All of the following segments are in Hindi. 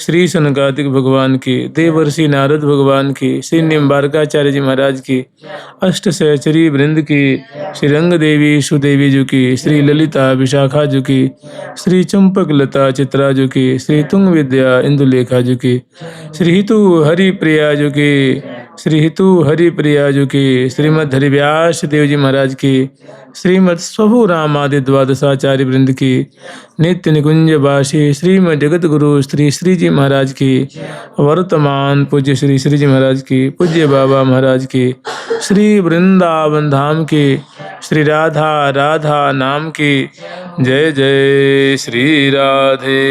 श्री सनकादिक भगवान की, देवर्षि नारद भगवान की, श्री निम्बारकाचार्य जी महाराज की, अष्ट सहचरी वृंद की, श्री रंग देवी सुदेवी जी की, श्री ललिता विशाखा जी की, श्री चंपक लता चित्रा जी की, श्री तुंग विद्या इंदुलेखा जी की, श्री हितु हरि प्रिया जी की, श्री हितु हरि प्रिया जी की, श्रीमद हरिव्यास देव जी महाराज की, श्रीमद स्वभु रामादि द्वादशाचार्य वृंद की, नित्य निकुंज वासी श्रीमद जगत गुरु श्री श्री जी महाराज की, वर्तमान पूज्य श्री श्री जी महाराज की, पूज्य बाबा महाराज की, श्री वृंदावन धाम की, श्री राधा राधा नाम की, जय जय श्री राधे।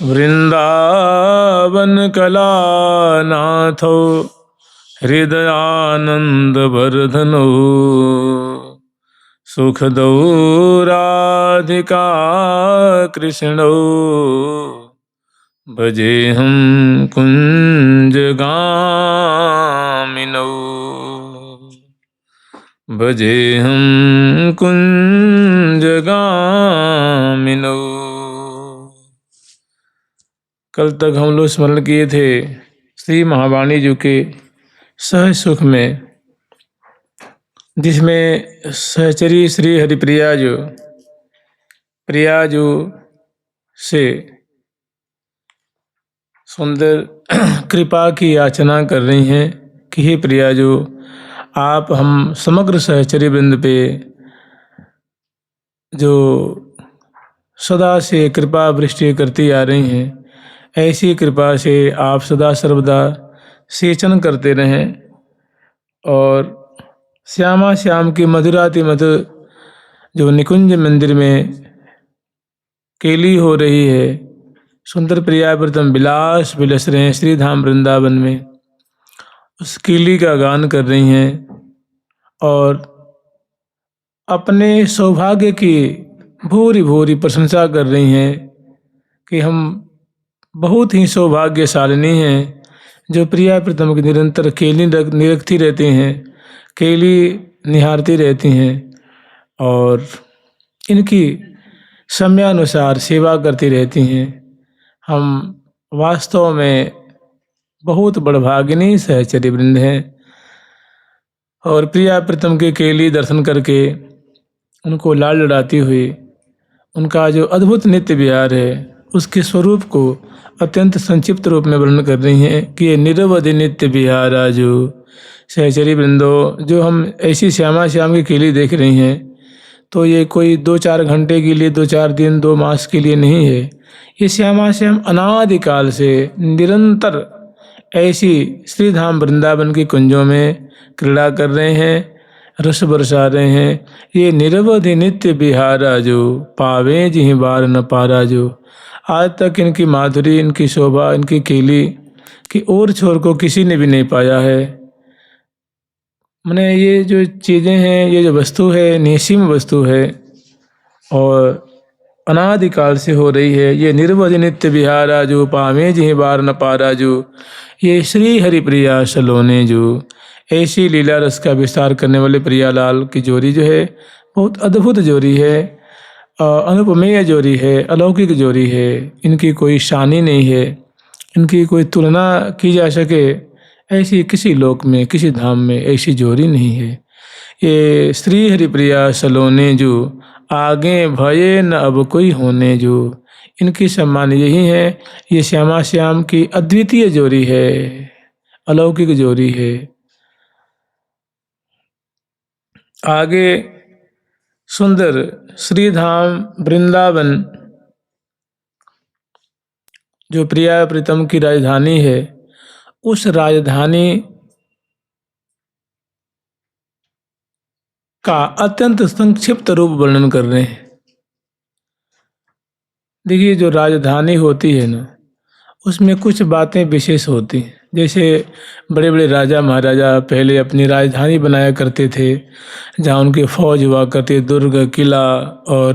वृंदावन कला नाथो हृदयानंद वर्धनो, सुखदौ राधिका कृष्णौ, भजेहं कुंज गामिनौ, भजेहं कुंज गामिनौ। कल तक हम लोग स्मरण किए थे श्री महावाणी जी के सहज सुख में, जिसमें सहचरी श्री हरिप्रिया जो प्रिया जो से सुंदर कृपा की याचना कर रही हैं कि हे प्रिया जो, आप हम समग्र सहचरी वृंद पे जो सदा से कृपा वृष्टि करती आ रही हैं, ऐसी कृपा से आप सदा सर्वदा सेचन करते रहें और श्यामा श्याम की मधुराति मधुर जो निकुंज मंदिर में केली हो रही है, सुंदर प्रियाव्रतम विलास विलस रहे हैं श्री धाम वृंदावन में, उस केली का गान कर रही हैं और अपने सौभाग्य की भूरी भूरी प्रशंसा कर रही हैं कि हम बहुत ही सौभाग्यशालिनी हैं जो प्रिया प्रीतम की निरंतर केली निरखती रहती हैं, केली निहारती रहती हैं और इनकी समयानुसार सेवा करती रहती हैं। हम वास्तव में बहुत बड़भागिनी सहचरी वृंद हैं और प्रिया प्रीतम के केली दर्शन करके उनको लाल लड़ाती हुई उनका जो अद्भुत नित्य विहार है, उसके स्वरूप को अत्यंत संक्षिप्त रूप में वर्णन कर रही हैं कि ये निरवधि नित्य विहार जो सहचरी वृंदो, जो हम ऐसी श्यामा श्याम की केली देख रही हैं, तो ये कोई 2-4 घंटे के लिए, 2-4 दिन, 2 मास के लिए नहीं है। ये श्यामा श्याम अनादिकाल से निरंतर ऐसी श्रीधाम वृंदावन की कुंजों में क्रीड़ा कर रहे हैं, रस बरसा रहे हैं। ये निरवधि नित्य विहारा जो, पावे जिहि बार न पारा जो। आज तक इनकी माधुरी, इनकी शोभा, इनकी केली की और छोर को किसी ने भी नहीं पाया है। मैंने ये जो चीज़ें हैं, ये जो वस्तु है, निसीम वस्तु है और अनादिकाल से हो रही है। ये निर्वधि नित्य विहारा जो, पावे जिहि बार न पारा जो। ये श्री हरिप्रिया सलोने जो, ऐसी लीला रस का विस्तार करने वाले प्रियालाल की जोड़ी जो है, बहुत अद्भुत जोड़ी है, अनुपमेय जोड़ी है, अलौकिक जोड़ी है। इनकी कोई शानी नहीं है, इनकी कोई तुलना की जा सके ऐसी किसी लोक में, किसी धाम में ऐसी जोड़ी नहीं है। ये श्री हरिप्रिया सलोने जो, आगे भये न अब कोई होने जो। इनकी सम्मान यही है, ये श्यामा श्याम की अद्वितीय जोड़ी है, अलौकिक जोड़ी है। आगे सुंदर श्रीधाम वृंदावन जो प्रिया प्रीतम की राजधानी है, उस राजधानी का अत्यंत संक्षिप्त रूप वर्णन कर रहे हैं। देखिए, जो राजधानी होती है ना, उसमें कुछ बातें विशेष होती हैं। जैसे बड़े बड़े राजा महाराजा पहले अपनी राजधानी बनाया करते थे, जहाँ उनकी फौज हुआ करती, दुर्ग, किला और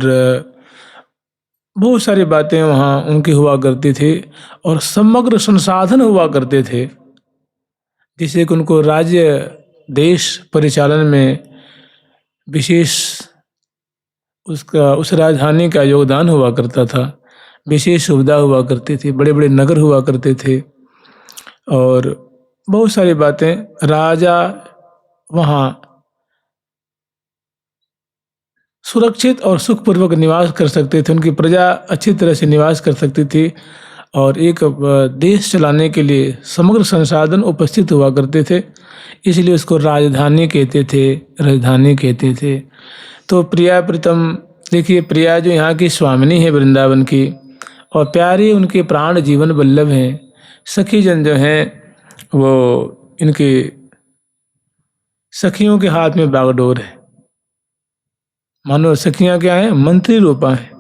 बहुत सारी बातें वहाँ उनकी हुआ करती थी और समग्र संसाधन हुआ करते थे, जिससे कि उनको राज्य देश परिचालन में विशेष उस राजधानी का योगदान हुआ करता था, विशेष सुविधा हुआ करती थी, बड़े बड़े नगर हुआ करते थे और बहुत सारी बातें। राजा वहाँ सुरक्षित और सुखपूर्वक निवास कर सकते थे, उनकी प्रजा अच्छी तरह से निवास कर सकती थी और एक देश चलाने के लिए समग्र संसाधन उपस्थित हुआ करते थे, इसलिए उसको राजधानी कहते थे, राजधानी कहते थे। तो प्रिया प्रीतम, देखिए प्रिया जो यहाँ की स्वामिनी है वृंदावन की, और प्यारे उनके प्राण जीवन वल्लभ हैं। सखी जन जो हैं वो इनके सखियों के हाथ में बागडोर है, मानो सखियां क्या हैं, मंत्री रूपा हैं।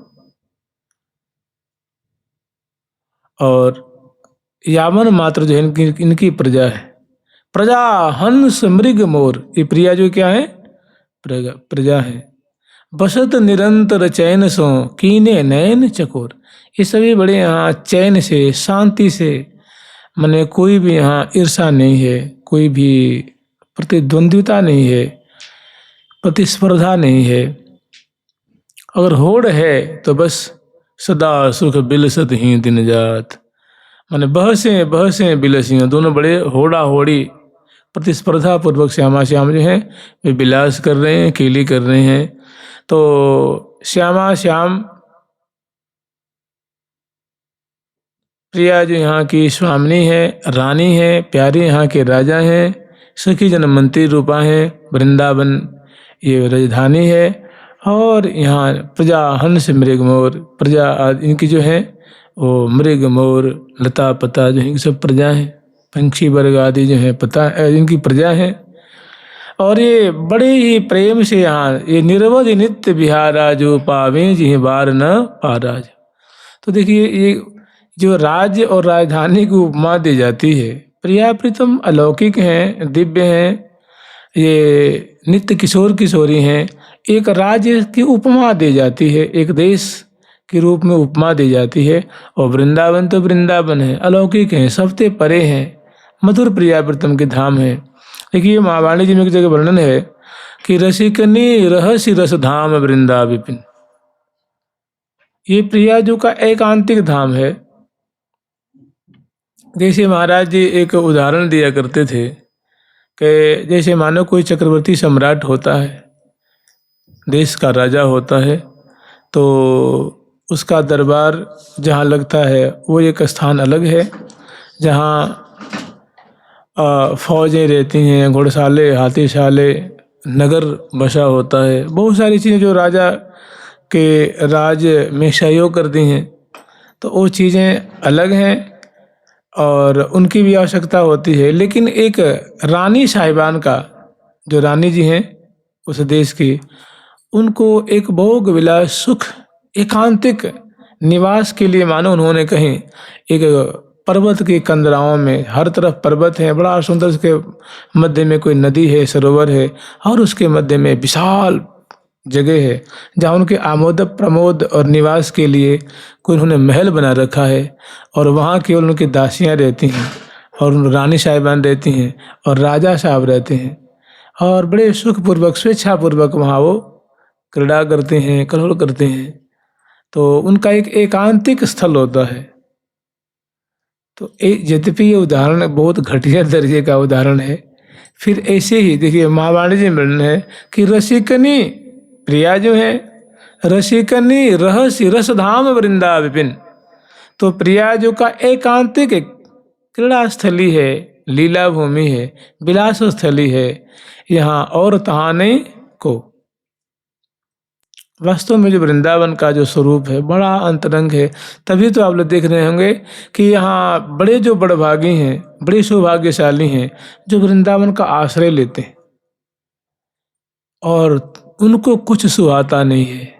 और यावन मात्र जो है इनकी प्रजा है। प्रजा हंस मृग मोर, ये प्रिया जो क्या है, प्रजा है। बसत निरंतर चैन सो कीने नैन चकोर, ये सभी बड़े यहाँ चैन से, शांति से, माने कोई भी यहाँ ईर्षा नहीं है, कोई भी प्रतिद्वंद्विता नहीं है, प्रतिस्पर्धा नहीं है। अगर होड़ है तो बस सदा सुख बिलसत ही दिन जात, माने बहसें बिलसियाँ, दोनों बड़े होड़ा होड़ी प्रतिस्पर्धा पूर्वक श्यामा श्याम जो हैं वे विलास कर रहे हैं, खेली कर रहे हैं। तो श्यामा श्याम प्रिया जो यहाँ की स्वामिनी है, रानी है, प्यारे यहाँ के राजा हैं, सखी जन मंत्री रूपा हैं। वृंदावन ये राजधानी है और यहाँ प्रजा हंस मृग मोर, प्रजा इनकी जो है वो मृग मोर लता पता जो है सब प्रजा हैं, पंछी वर्ग आदि जो है पता इनकी प्रजा है। और ये बड़े ही प्रेम से यहाँ ये निर्वध नित्य बिहारा जो पावे जिह बार न पाराज। तो देखिए ये जो राज्य और राजधानी की उपमा दी जाती है, प्रिया प्रीतम अलौकिक हैं, दिव्य हैं, ये नित्य किशोर किशोरी हैं। एक राज्य की उपमा दी जाती है, एक देश के रूप में उपमा दी जाती है। और वृंदावन तो वृंदावन है, अलौकिक हैं, सबसे परे हैं, मधुर प्रिया प्रीतम के धाम है। देखिए महावाणी जी में एक जगह वर्णन है कि रसिकनी रहस्य रस धाम वृंदा विपिन, ये प्रिया जो का एकांतिक धाम है। जैसे महाराज जी एक उदाहरण दिया करते थे कि जैसे मानो कोई चक्रवर्ती सम्राट होता है, देश का राजा होता है, तो उसका दरबार जहाँ लगता है वो एक स्थान अलग है, जहाँ फौजें रहती हैं, घोड़साले, हाथीशाले, नगर बसा होता है, बहुत सारी चीज़ें जो राजा के राज में सहयोग करती हैं, तो वो चीज़ें अलग हैं और उनकी भी आवश्यकता होती है। लेकिन एक रानी साहिबान का, जो रानी जी हैं उस देश की, उनको एक भोग विलास सुख एकांतिक निवास के लिए मानो उन्होंने कहीं एक पर्वत के कंदराओं में, हर तरफ पर्वत है, बड़ा सुंदर, उसके मध्य में कोई नदी है, सरोवर है, और उसके मध्य में विशाल जगह है जहाँ उनके आमोद प्रमोद और निवास के लिए कोई उन्होंने महल बना रखा है। और वहाँ केवल उनकी दासियाँ रहती हैं और रानी साहिबान रहती हैं और राजा साहब रहते हैं, और बड़े सुखपूर्वक स्वेच्छापूर्वक वहाँ वो क्रीड़ा करते हैं, कलह करते हैं। तो उनका एक एकांतिक स्थल होता है। तो यद्यपि ये उदाहरण बहुत घटिया दर्जे का उदाहरण है, फिर ऐसे ही देखिए महावाणी जी में है कि रसिकनी प्रिया जो है, रसिकनी रहस्य रसधाम वृंदा विपिन, तो प्रिया जो का एकांतिक क्रीड़ा स्थली है, लीला भूमि है, विलास स्थली है, यहाँ और तहाँ नहीं को। वास्तव में जो वृंदावन का जो स्वरूप है बड़ा अंतरंग है। तभी तो आप लोग देख रहे होंगे कि यहाँ बड़े जो बड़भागी हैं, बड़े सौभाग्यशाली हैं जो वृंदावन का आश्रय लेते हैं और उनको कुछ सुहाता नहीं है।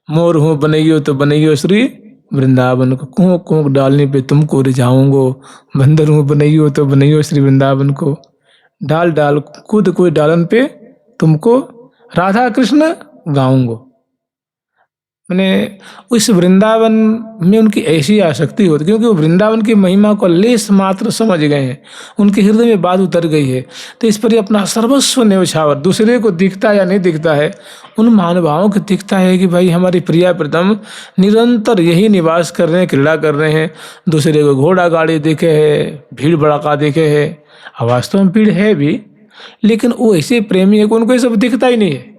मोर हूँ बनइयो तो बनइयो श्री वृंदावन को, कोंक कोंक डालने पे तुमको रिझाऊंगो, बंदर हूँ बनइयो तो बनइयो श्री वृंदावन को, डाल डाल कूद कोई डालन पे तुमको राधा कृष्ण गाऊंगो। मैंने उस वृंदावन में उनकी ऐसी आसक्ति होती, क्योंकि वो वृंदावन की महिमा को लेस मात्र समझ गए हैं, उनके हृदय में बात उतर गई है। तो इस पर ही अपना सर्वस्व न्यौछावर, दूसरे को दिखता या नहीं दिखता है, उन महानुभावों को दिखता है कि भाई हमारी प्रिया प्रीतम निरंतर यही निवास कर रहे हैं, क्रीड़ा कर रहे हैं। दूसरे को घोड़ा गाड़ी देखे है, भीड़ भड़का देखे है, वास्तव में भीड़ है भी, लेकिन वो ऐसे प्रेमी है कि उनको ये सब दिखता ही नहीं है।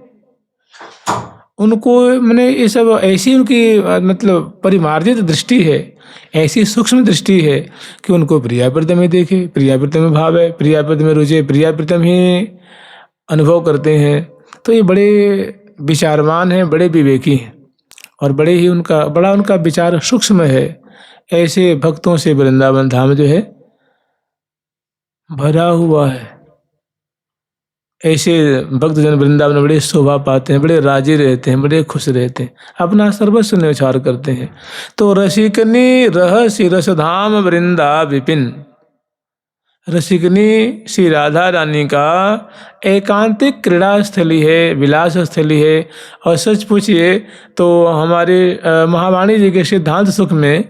उनको मैंने ये सब ऐसी उनकी मतलब परिमार्जित दृष्टि है, ऐसी सूक्ष्म दृष्टि है कि उनको प्रिया प्रीतम ही देखे, प्रिया प्रीतम में भाव है, प्रिया प्रीतम में रुचि, प्रिया प्रीतम ही अनुभव करते हैं। तो ये बड़े विचारवान हैं, बड़े विवेकी हैं, और बड़े ही उनका विचार सूक्ष्म है। ऐसे भक्तों से वृंदावन धाम जो है भरा हुआ है। ऐसे भक्तजन वृंदावन बड़े शोभा पाते हैं, बड़े राजी रहते हैं, बड़े खुश रहते हैं, अपना सर्वस्व न्यौछावर करते हैं। तो रसिकनी रहसि रसधाम वृंदा विपिन, रसिकनी श्री राधा रानी का एकांतिक क्रीड़ा स्थली है, विलास स्थली है। और सच पूछिए तो हमारे महावाणी जी के सिद्धांत सुख में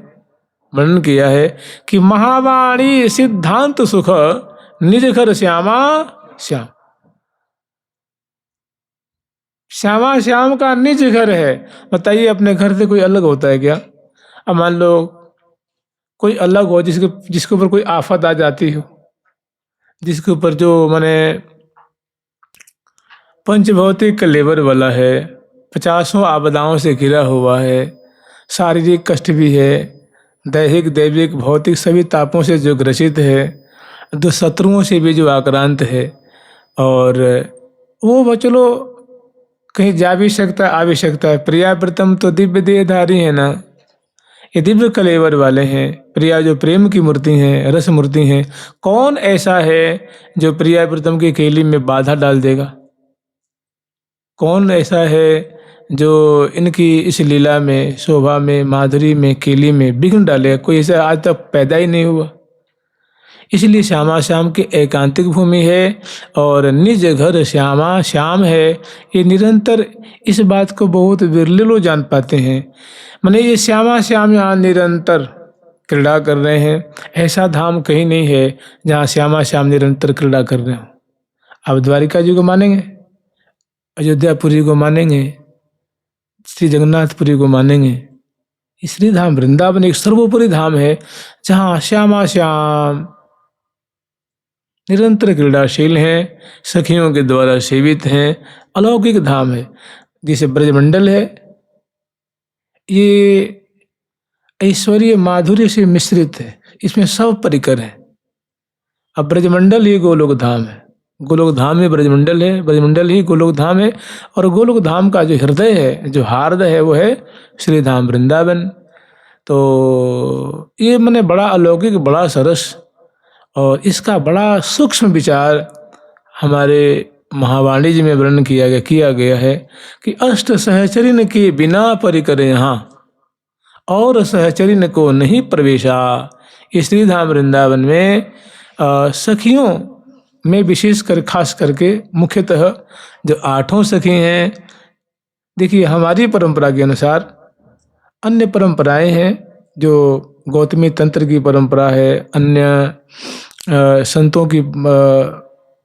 वर्णन किया है कि महावाणी सिद्धांत सुख निज घर श्यामा श्याम, श्यामा श्याम का निज घर है। बताइए अपने घर से कोई अलग होता है क्या? अब मान लो कोई अलग हो, जिसके ऊपर कोई आफत आ जाती हो, जिसके ऊपर जो माने पंचभौतिक लेबर वाला है, 50 आपदाओं से घिरा हुआ है, शारीरिक कष्ट भी है, दैहिक दैविक भौतिक सभी तापों से जो ग्रसित है, दुष्शत्रुओं से भी जो आक्रांत है, और वो चलो कहीं जा भी सकता है, आ भी सकता है। प्रिया प्रीतम तो दिव्य देहधारी है ना, ये दिव्य कलेवर वाले हैं। प्रिया जो प्रेम की मूर्ति हैं, रस मूर्ति हैं, कौन ऐसा है जो प्रिया प्रीतम की केली में बाधा डाल देगा? कौन ऐसा है जो इनकी इस लीला में, शोभा में, माधुरी में, केली में विघ्न डालेगा? कोई ऐसा आज तक पैदा ही नहीं हुआ। इसलिए श्यामा श्याम की एकांतिक भूमि है और निज घर श्यामा श्याम है। ये निरंतर इस बात को बहुत विरले लोग जान पाते हैं। माने ये श्यामा श्याम यहाँ निरंतर क्रीड़ा कर रहे हैं, ऐसा धाम कहीं नहीं है जहाँ श्यामा श्याम निरंतर क्रीड़ा कर रहे हो। आप द्वारिका जी को मानेंगे, अयोध्यापुरी को मानेंगे, श्री जगन्नाथपुरी को मानेंगे, श्री धाम वृंदावन एक सर्वोपरि धाम है जहाँ श्यामा श्याम निरंतर क्रीड़ाशील हैं, सखियों के द्वारा सेवित हैं, अलौकिक धाम है। जैसे ब्रजमंडल है, ये ऐश्वर्य माधुर्य से मिश्रित है, इसमें सब परिकर है। अब ब्रजमंडल ही गोलोक धाम है, गोलोक धाम में ब्रजमंडल है, ब्रजमंडल ही गोलोक धाम है। और गोलोक धाम का जो हृदय है, जो हार्द है, वो है श्री धाम वृंदावन। तो ये मैंने बड़ा अलौकिक, बड़ा सरस, और इसका बड़ा सूक्ष्म विचार हमारे महावाणी जी में वर्णन किया गया है कि अष्ट सहचरिन के बिना परिकर यहाँ और सहचरिन को नहीं प्रवेशा। इस श्री धाम वृंदावन में सखियों में विशेष कर खास करके मुख्यतः जो 8 सखी हैं, देखिए हमारी परंपरा के अनुसार अन्य परंपराएं हैं, जो गौतमी तंत्र की परंपरा है, अन्य संतों की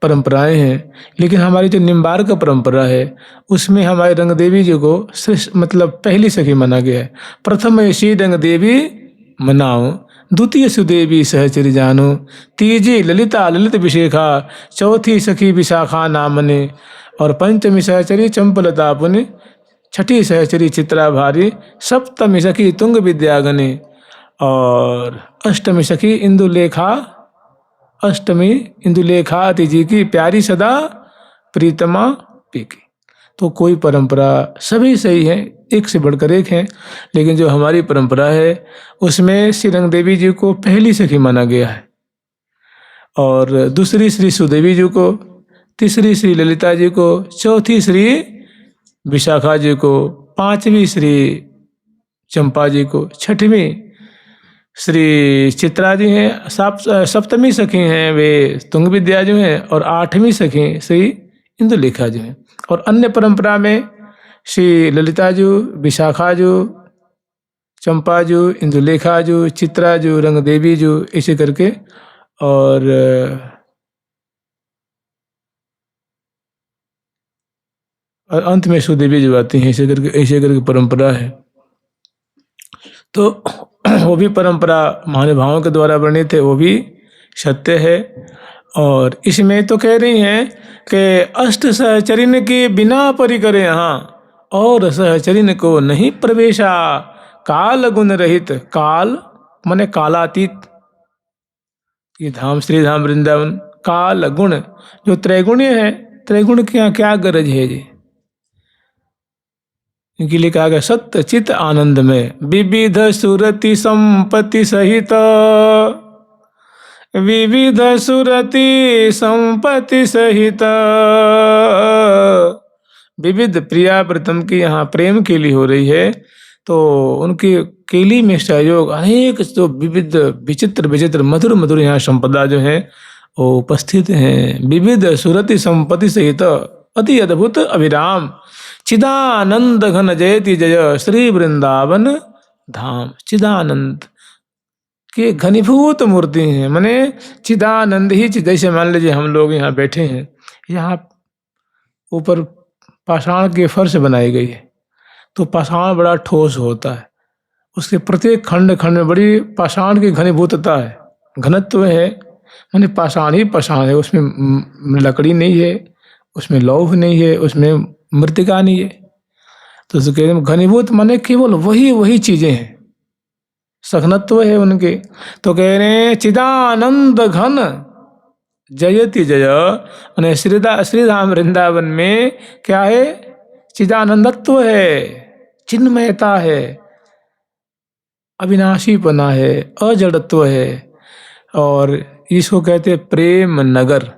परंपराएं हैं, लेकिन हमारी जो निम्बार्क परंपरा है उसमें हमारे रंग देवी जी को श्रेष्ठ मतलब पहली सखी माना गया है। प्रथम ऐसी रंग देवी मनाओ, द्वितीय सुदेवी सहचरी जानो, तीजी ललिता ललित विशेखा, चौथी सखी विशाखा नामने, और पंचमी सहचरी चंपलता पुनि, छठी सहचरी चित्रा भारी, सप्तमी सखी तुंग विद्यागनी, और अष्टमी सखी इंदुलेखा, अष्टमी इंदुलेखा जी की प्यारी सदा प्रीतमा पीकी। तो कोई परंपरा सभी सही है, एक से बढ़कर एक है, लेकिन जो हमारी परंपरा है उसमें श्री रंग देवी जी को पहली सखी माना गया है, और दूसरी श्री सुदेवी जी को, तीसरी श्री ललिता जी को, चौथी श्री विशाखा जी को, पांचवी श्री चंपा जी को, छठवीं श्री चित्रा जी हैं, सप्तमी सखी हैं वे तुंग विद्या जो हैं, और 8वीं सखी श्री इंदुलेखा जी हैं। और अन्य परंपरा में श्री ललिताजू, विशाखाजू, चंपाजू, इंदुलेखाजू, चित्राजू, रंग देवीजू, ऐसे करके और अंत में सुदेवी जो आती हैं, ऐसे करके परंपरा है। तो वो भी परंपरा महानुभावों के द्वारा वर्णित है, वो भी सत्य है। और इसमें तो कह रही हैं कि अष्ट सहचरिन के बिना परिकरे यहाँ और सहचरिन को नहीं प्रवेशा, काल गुण रहित, काल माने कालातीत, ये धाम श्री धाम वृंदावन काल गुण जो त्रैगुण्य है, त्रैगुण की यहाँ क्या गरज है जी, इनके लिए कहा गया सत्य चित आनंद में विविध सुरति संपत्ति सहित, विविध सुरति संपत्ति सहित, विविध प्रिया प्रथम की यहाँ प्रेम केली हो रही है, तो उनकी केली में सहयोग अनेक जो विविध विचित्र विचित्र मधुर मधुर यहाँ संपदा जो है वो उपस्थित हैं। विविध सुरति संपत्ति सहित अति अद्भुत अभिराम चिदानंद घन जयति जय श्री वृंदावन धाम। चिदानंद के घनीभूत मूर्ति हैं, माने चिदानंद ही, जैसे मान लीजिए हम लोग यहाँ बैठे हैं, यहाँ ऊपर पाषाण के फर्श बनाई गई है, तो पाषाण बड़ा ठोस होता है, उसके प्रत्येक खंड खंड में बड़ी पाषाण की घनीभूतता है, घनत्व है, माने पाषाण ही पाषाण है, उसमें लकड़ी नहीं है, उसमें लौह नहीं है, उसमें मृतिका नहीं है। तो कह रहे घनीभूत माने केवल वही वही चीजें हैं, सघनत्व है उनके। तो कह रहे हैं चिदानंद घन जयति जय, माने श्रीधाम वृंदावन में क्या है, चिदानंदत्व है, चिन्मयता है, अविनाशीपना है, अजड़त्व है, और इसको कहते हैं प्रेम नगर,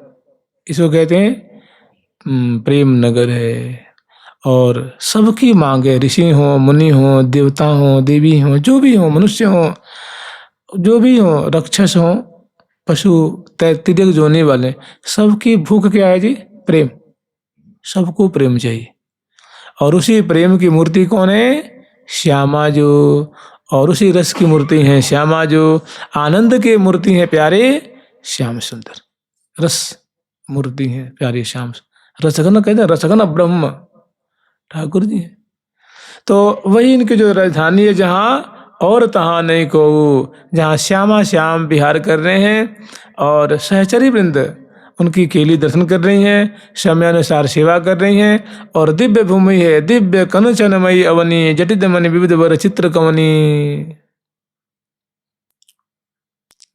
इसको कहते हैं प्रेम नगर है। और सबकी मांगे, ऋषि हो, मुनि हो, देवता हो, देवी हो, जो भी हो, मनुष्य हो, जो भी हो, राक्षस हो, पशु, तिर्यक जोने वाले, सबकी भूख क्या है जी, प्रेम, सबको प्रेम चाहिए। और उसी प्रेम की मूर्ति कौन है, श्यामा जो, और उसी रस की मूर्ति है श्यामा जो, आनंद के मूर्ति है प्यारे श्याम सुंदर, रस मूर्ति है प्यारे श्याम, रसघन कहते हैं, रसघन ब्रह्म ठाकुर जी। तो वही इनकी जो राजधानी है, जहाँ और तहाँ नहीं को, जहाँ श्यामा श्याम विहार कर रहे हैं, और सहचरी वृंद उनकी केली दर्शन कर रही हैं, समयानुसार सेवा कर रही हैं, और दिव्य भूमि है, दिव्य कनचनमयी अवनी, जटित मणि विविध वर चित्र कवनी,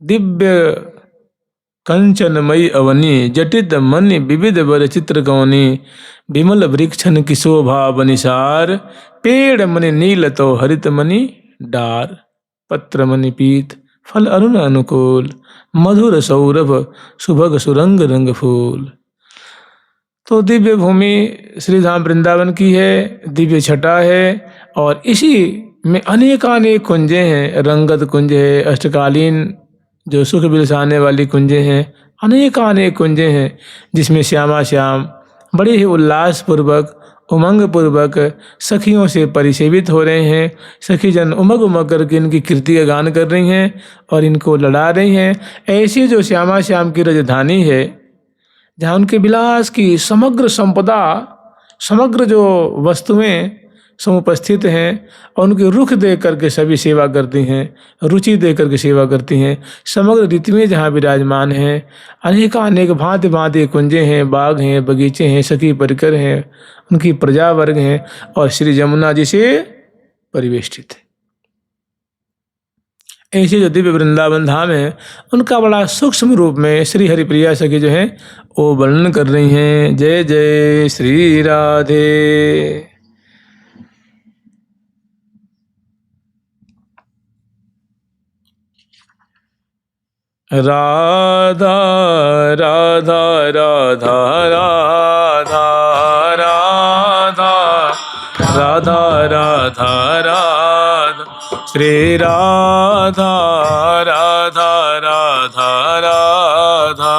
दिव्य कंचनमयी अवनी, जटित मणि विविध वर चित्र कवनी, विमल वृक्षन की शोभा बनिसार, पेड़ मणि नील तो हरित मणि डार, पत्र मणि पीत फल अरुण अनुकूल, मधुर सौरभ सुभग सुरंग रंग फूल। तो दिव्य भूमि श्रीधाम वृंदावन की है, दिव्य छटा है, और इसी में अनेकानेक कुंजें हैं, रंगत कुंज है, अष्टकालीन जो सुख बिलसाने वाली कुंजें हैं, अनेकानेक कुंजें हैं, जिसमें श्यामा श्याम बड़े ही उल्लास पूर्वक, उमंग पूर्वक सखियों से परिसेवित हो रहे हैं। सखी जन उमग उमग करके इनकी कीर्ति का गान कर रही हैं और इनको लड़ा रही हैं। ऐसी जो श्यामा श्याम की राजधानी है, जहाँ उनके विलास की समग्र संपदा, समग्र जो वस्तुएं समुपस्थित हैं, और उनके रुख देख करके सभी सेवा करती हैं, रुचि देख करके सेवा करती हैं, समग्र रीति में जहाँ विराजमान हैं, अनेक भांति भांति कुंजें हैं, बाग हैं, बगीचे हैं, सखी परिकर हैं, उनकी प्रजा वर्ग हैं, और श्री जमुना जी से परिवेष्टित है। ऐसे जो दिव्य वृंदावन धाम है, उनका बड़ा सूक्ष्म रूप में श्री हरिप्रिया सखी जो है वो वर्णन कर रही हैं। जय जय श्री राधे। राधा राधा राधा राधा राधा राधा राधा राधा श्री राधा राधा राधा राधा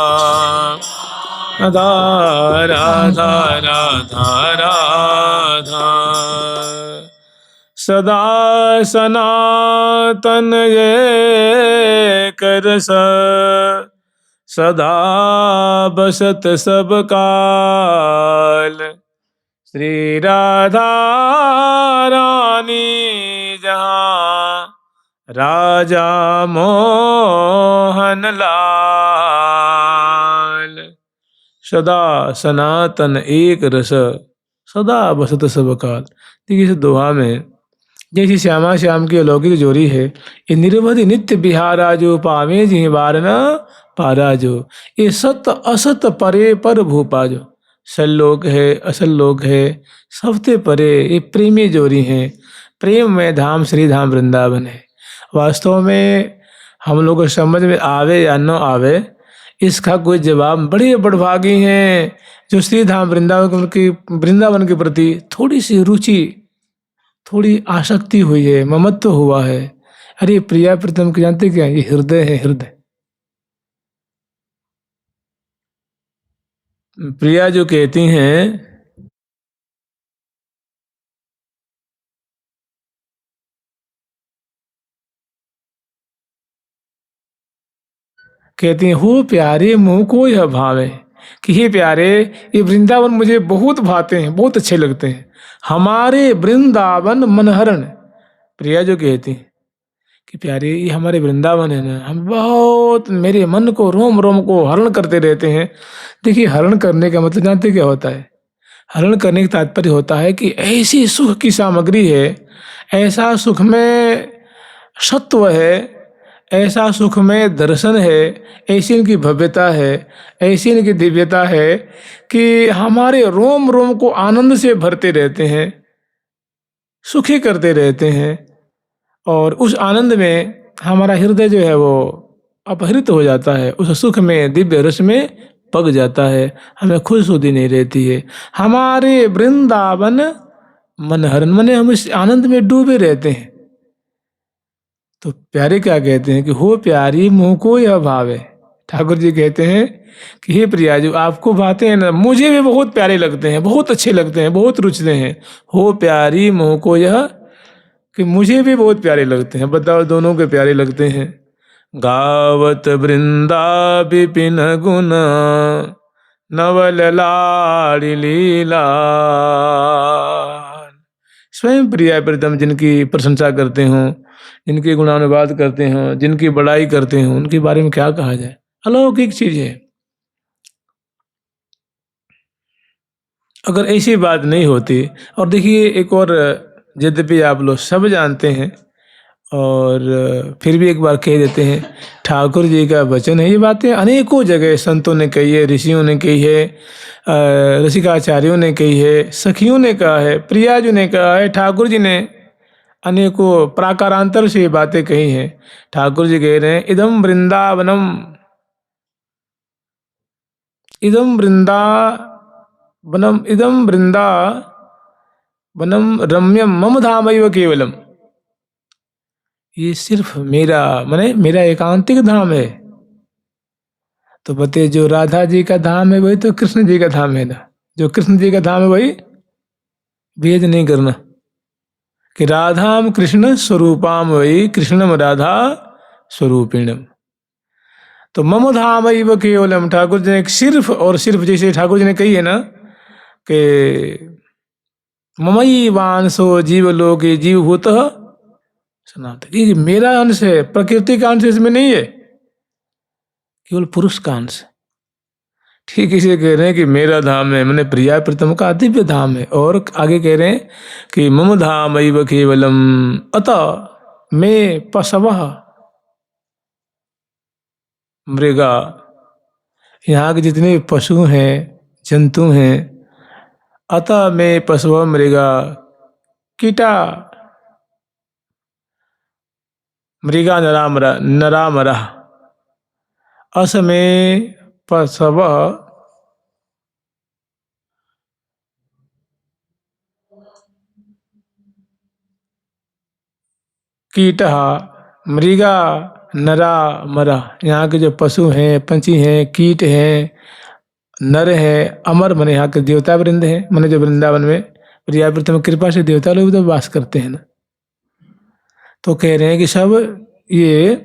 राधा राधा राधा राधा सदा सनातन एक रस, सदा बसत सब काल। श्री राधा रानी जहाँ, राजा मोहन लाल। सदा सनातन एक रस, सदा बसत सब काल। देखिए इस दोहा में जैसी श्यामा श्याम की अलौकिक जोड़ी है, ये निरवधि नित्य बिहाराजो, पावे जी बार न पाराजो। ये सत असत परे पर भूपाजो, सल्लोक है असल्लोक है, सबते परे ये प्रेमी जोड़ी हैं। प्रेम में धाम श्री धाम वृंदावन है। वास्तव में हम लोग को समझ में आवे या न आवे, इसका कोई जवाब बड़े बड़भागी हैं जो श्री धाम वृंदावन के प्रति थोड़ी सी रुचि, थोड़ी आसक्ति हुई है, ममत्व हुआ है। अरे प्रिया प्रीतम के जानते क्या, ये हृदय है, हृदय। प्रिया जो कहती हैं, कहती हैं हो प्यारे मुँह को यह भावे, कि हे प्यारे ये वृंदावन मुझे बहुत भाते हैं, बहुत अच्छे लगते हैं। हमारे वृंदावन मनहरण, प्रिया जो कहती हैं कि प्यारे ये हमारे वृंदावन है ना, हम बहुत, मेरे मन को रोम रोम को हरण करते रहते हैं। देखिए हरण करने का मतलब जानते क्या होता है? हरण करने का तात्पर्य होता है कि ऐसी सुख की सामग्री है, ऐसा सुख में सत्व है, ऐसा सुख में दर्शन है, ऐसी इनकी भव्यता है, ऐसी इनकी दिव्यता है कि हमारे रोम रोम को आनंद से भरते रहते हैं, सुखी करते रहते हैं। और उस आनंद में हमारा हृदय जो है वो अपहृत हो जाता है, उस सुख में, दिव्य रस में पक जाता है, हमें खुश होती नहीं रहती है। हमारे वृंदावन मनहरण, मने हम इस आनंद में डूबे रहते हैं। तो प्यारे क्या कहते हैं कि हो प्यारी मुँह को यह भावे। ठाकुर जी कहते हैं कि हे प्रिया जो आपको भाते हैं ना, मुझे भी बहुत प्यारे लगते हैं, बहुत अच्छे लगते हैं, बहुत रुचते हैं। हो प्यारी मुँह को यह, कि मुझे भी बहुत प्यारे लगते हैं। बताओ दोनों के प्यारे लगते हैं। गावत वृंदा विपिन गुण, नवल लाड़ी लीला। स्वयं प्रिया प्रीतम जिनकी प्रशंसा करते हों, जिनके गुणानुवाद करते हों, जिनकी बड़ाई करते हों, उनके बारे में क्या कहा जाए, अलौकिक चीज है। अगर ऐसी बात नहीं होती, और देखिए एक और, यद्यपि आप लोग सब जानते हैं और फिर भी एक बार कह देते हैं, ठाकुर जी का वचन है। ये बातें अनेकों जगह संतों ने कही है, ऋषियों ने कही है, रसिकाचार्यों ने कही है, सखियों ने कहा है, प्रिया जी ने कहा है, ठाकुर जी ने अनेकों प्राकारांतर से ये बातें कही हैं। ठाकुर जी कह रहे हैं इदम वृंदावनम, इदम वृंदावनम, इदम वृंदावनम रम्यम मम धामैव केवलम। ये सिर्फ मेरा, माने मेरा एकांतिक धाम है। तो बते जो राधा जी का धाम है वही तो कृष्ण जी का धाम है ना, जो कृष्ण जी का धाम है वही भेद नहीं करना कि राधाम कृष्ण स्वरूपाम वही कृष्णम राधा स्वरूपिणम। तो मम धाम एव केवलम, ठाकुर जी ने सिर्फ और सिर्फ, जैसे ठाकुर जी ने कही है ना कि ममई वांसो जीवलोके जीवभूतः सनातन, ये मेरा अंश है, प्रकृति का अंश इसमें नहीं है, केवल पुरुष का अंश। ठीक इसे कह रहे हैं कि मेरा धाम है, मैंने प्रिया प्रीतम का दिव्य धाम है। और आगे कह रहे हैं कि मम धाम एव केवलम अतः मैं पशवः मृगा, यहाँ के जितने पशु हैं, जंतु हैं, अतः मैं पशवः मृगा, कीटा मृगा नरामरा, अस में पशवः कीटः मृगा नरा मरा। यहाँ के जो पशु हैं, पंछी हैं, कीट हैं, नर हैं, अमर मने यहाँ के देवता वृंद हैं, मने जो वृंदावन में प्रिया प्रीतम कृपा से देवता लोग तो वास करते हैं ना, तो कह रहे हैं कि सब ये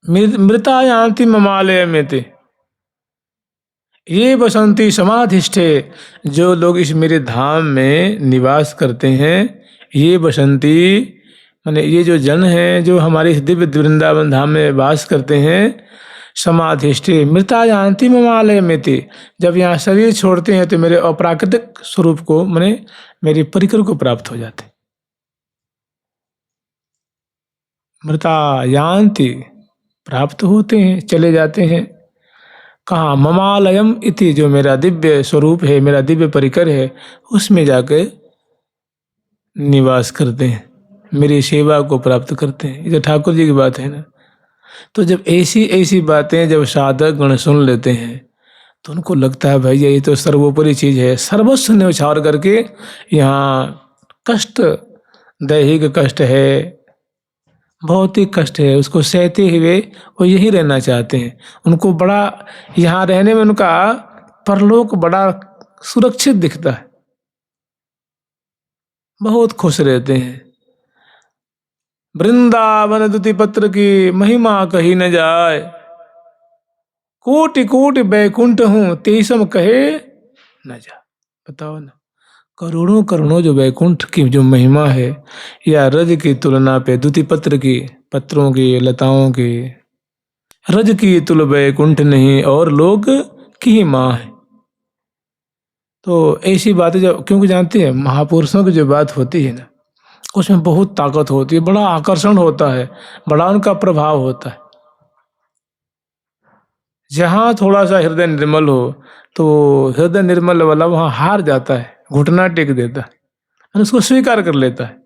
मृता यान्ति ममालय में थे, ये बसंती समाधिष्ठे, जो लोग इस मेरे धाम में निवास करते हैं, ये बसंती माने ये जो जन हैं जो हमारे इस दिव्य वृंदावन धाम में वास करते हैं, समाधिष्ठे मृता यान्ति ममालय में थे, जब यहाँ शरीर छोड़ते हैं तो मेरे अप्राकृतिक स्वरूप को माने मेरे परिकर को प्राप्त हो जाते। मृता यान्ति प्राप्त होते हैं, चले जाते हैं। कहाँ? ममालयम इति, जो मेरा दिव्य स्वरूप है, मेरा दिव्य परिकर है, उसमें जाके निवास करते हैं, मेरी सेवा को प्राप्त करते हैं। ये तो ठाकुर जी की बात है ना। तो जब ऐसी ऐसी बातें जब साधक गण सुन लेते हैं तो उनको लगता है भाई ये तो सर्वोपरि चीज है, सर्वस्व न्यौछावर करके यहाँ कष्ट, दैहिक कष्ट है, भौतिक कष्ट है, उसको सहते हुए वो यही रहना चाहते हैं। उनको बड़ा यहाँ रहने में उनका परलोक बड़ा सुरक्षित दिखता है, बहुत खुश रहते हैं। वृंदावन दुति पत्र की महिमा कही न जाए, कोटि कोटि बैकुंठ हूं तेईसम कहे न जा। बताओ ना, करोड़ों करोड़ों जो बैकुंठ की जो महिमा है, या रज की तुलना पे दुति पत्र की, पत्रों की, लताओं की, रज की तुल बैकुंठ नहीं और लोग की माँ है। तो ऐसी बातें जब, क्योंकि जानते हैं महापुरुषों की जो बात होती है ना, उसमें बहुत ताकत होती है, बड़ा आकर्षण होता है, बड़ा उनका प्रभाव होता है। जहाँ थोड़ा सा हृदय निर्मल हो तो हृदय निर्मल वाला वहाँ हार जाता है, घुटना टेक देता है और उसको स्वीकार कर लेता है।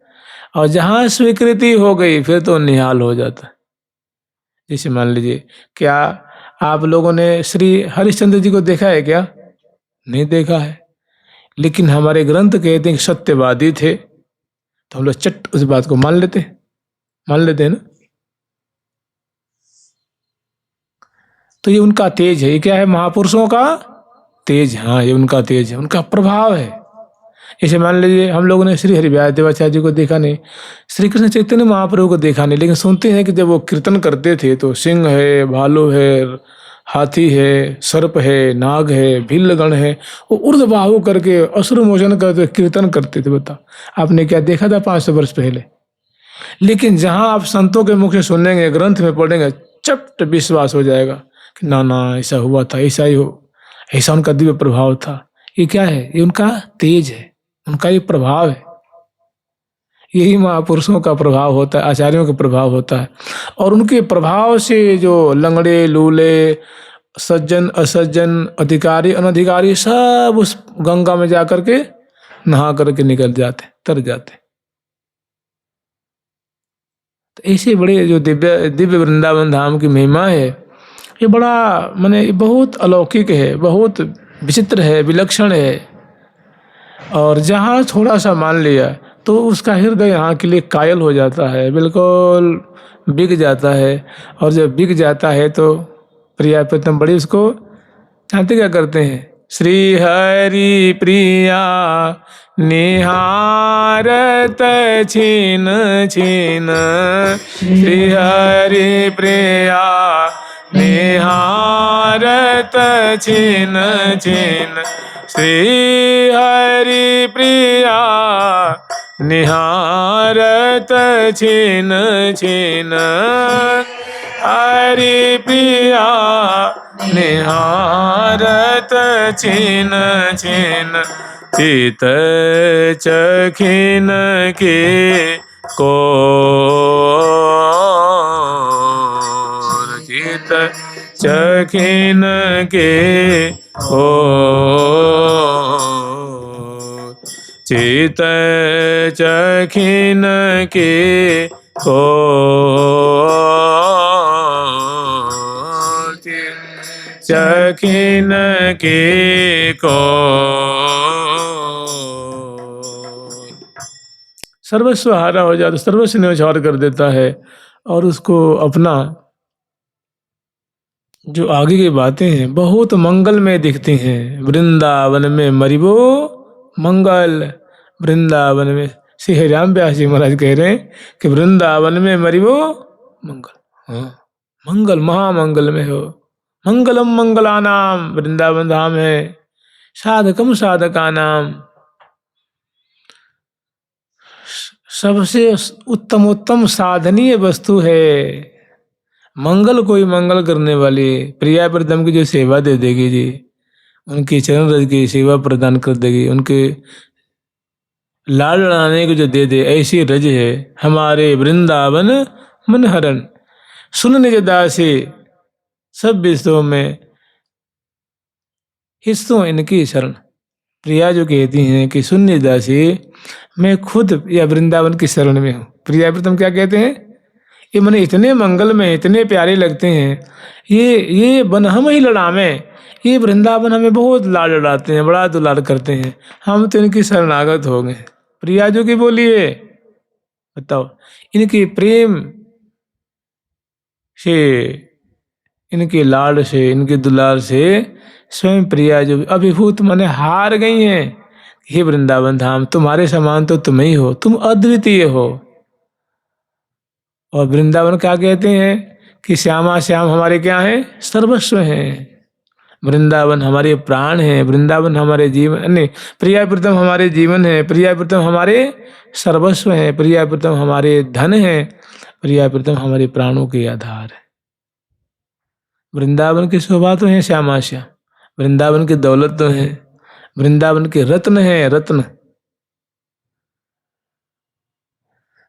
और जहाँ स्वीकृति हो गई फिर तो निहाल हो जाता है। जैसे मान लीजिए, क्या आप लोगों ने श्री हरिश्चंद्र जी को देखा है क्या? नहीं देखा है, लेकिन हमारे ग्रंथ कहते हैं कि सत्यवादी थे, तो हम लोग चट उस बात को मान लेते हैं ना। तो ये उनका तेज है। ये क्या है? महापुरुषों का तेज। हाँ, ये उनका तेज है, उनका प्रभाव है। जैसे मान लीजिए हम लोगों ने श्री हरिव्यास देवाचार्य जी को देखा नहीं, श्री कृष्ण चैतन्य महाप्रभु को देखा नहीं, लेकिन सुनते हैं कि जब वो कीर्तन करते थे तो सिंह है, भालू है, हाथी है, सर्प है, नाग है, भीलगण है, वो ऊर्ध्वबाहु करके असुर मोचन करते कीर्तन करते थे। बता, आपने क्या देखा था 500 वर्ष पहले? लेकिन जहां आप संतों के मुख से सुनेंगे, ग्रंथ में पढ़ेंगे, चट विश्वास हो जाएगा कि ना ना ऐसा हुआ था, ऐसा ही हो, ऐसा उनका दिव्य प्रभाव था। ये क्या है? ये उनका तेज है, उनका ये प्रभाव है। यही महापुरुषों का प्रभाव होता है, आचार्यों का प्रभाव होता है। और उनके प्रभाव से जो लंगड़े लूले, सज्जन असज्जन, अधिकारी अनधिकारी, सब उस गंगा में जाकर के नहा करके निकल जाते, तर जाते। तो ऐसे बड़े जो दिव्य दिव्य वृंदावन धाम की महिमा है, ये बड़ा माने बहुत अलौकिक है, बहुत विचित्र है, विलक्षण है। और जहाँ थोड़ा सा मान लिया तो उसका हृदय यहाँ के लिए कायल हो जाता है, बिल्कुल बिक जाता है। और जब बिक जाता है तो प्रिया प्रीतम बड़ी उसको जानते क्या करते हैं? श्री हरि प्रिया निहारत छीन छीन, श्री हरि प्रिया निहारत छीन छीन, श्री हरि प्रिया निहारत छीन छीन, हरि प्रिया निहारत छीन छीन, चित चखिन के कोर, चित चखिन के कोर, चित चखिन के कोर, चखिन के कोर। सर्वस्व हारा हो जाता, सर्वस्व न्यौछावर कर देता है और उसको अपना जो आगे की बातें हैं बहुत मंगलमय दिखती हैं। वृंदावन में मरिबो मंगल, वृंदावन में श्री हरिराम व्यास जी महाराज कह रहे हैं कि वृंदावन में मरिवो मंगल, हाँ मंगल महामंगल में हो। मंगलम मंगलानाम, वृंदावन धाम है साधकम साधका नाम, सबसे उत्तम उत्तम साधनीय वस्तु है। मंगल कोई मंगल करने वाली प्रिया प्रीतम की जो सेवा दे देगी जी, उनकी चरण रज की सेवा प्रदान कर देगी, उनके लाल लड़ाने को जो दे दे, ऐसी रज है हमारे वृंदावन मनहरन। सुन निज दासी सब विषयों में हिस्सों इनकी शरण। प्रिया जो कहती हैं कि सुन निज दासी, मैं खुद या वृंदावन की शरण में हूँ। प्रिया प्रीतम क्या कहते हैं, ये मने इतने मंगल में इतने प्यारे लगते हैं, ये बन हम ही लड़ावे, ये वृंदावन हमें बहुत लाड लड़ाते हैं, बड़ा दुलार करते हैं, हम तो इनकी शरणागत हो गए। प्रिया जो की बोलिए, बताओ इनके प्रेम से, इनके लाड से, इनके दुलार से स्वयं प्रिया जो अभिभूत माने हार गई हैं। हे वृंदावन धाम, तुम्हारे समान तो तुम ही हो, तुम अद्वितीय हो। और वृंदावन क्या कहते हैं कि श्यामा श्याम हमारे क्या हैं, सर्वस्व हैं। वृंदावन हमारे प्राण हैं, वृंदावन हमारे जीवन, नहीं प्रिया प्रीतम हमारे जीवन है, प्रिया प्रीतम हमारे सर्वस्व हैं, प्रिया प्रीतम हमारे धन हैं, प्रिया प्रीतम हमारे प्राणों के आधार है। वृंदावन की शोभा तो है श्यामा श्याम, वृंदावन की दौलत तो है, वृंदावन के रत्न है रत्न।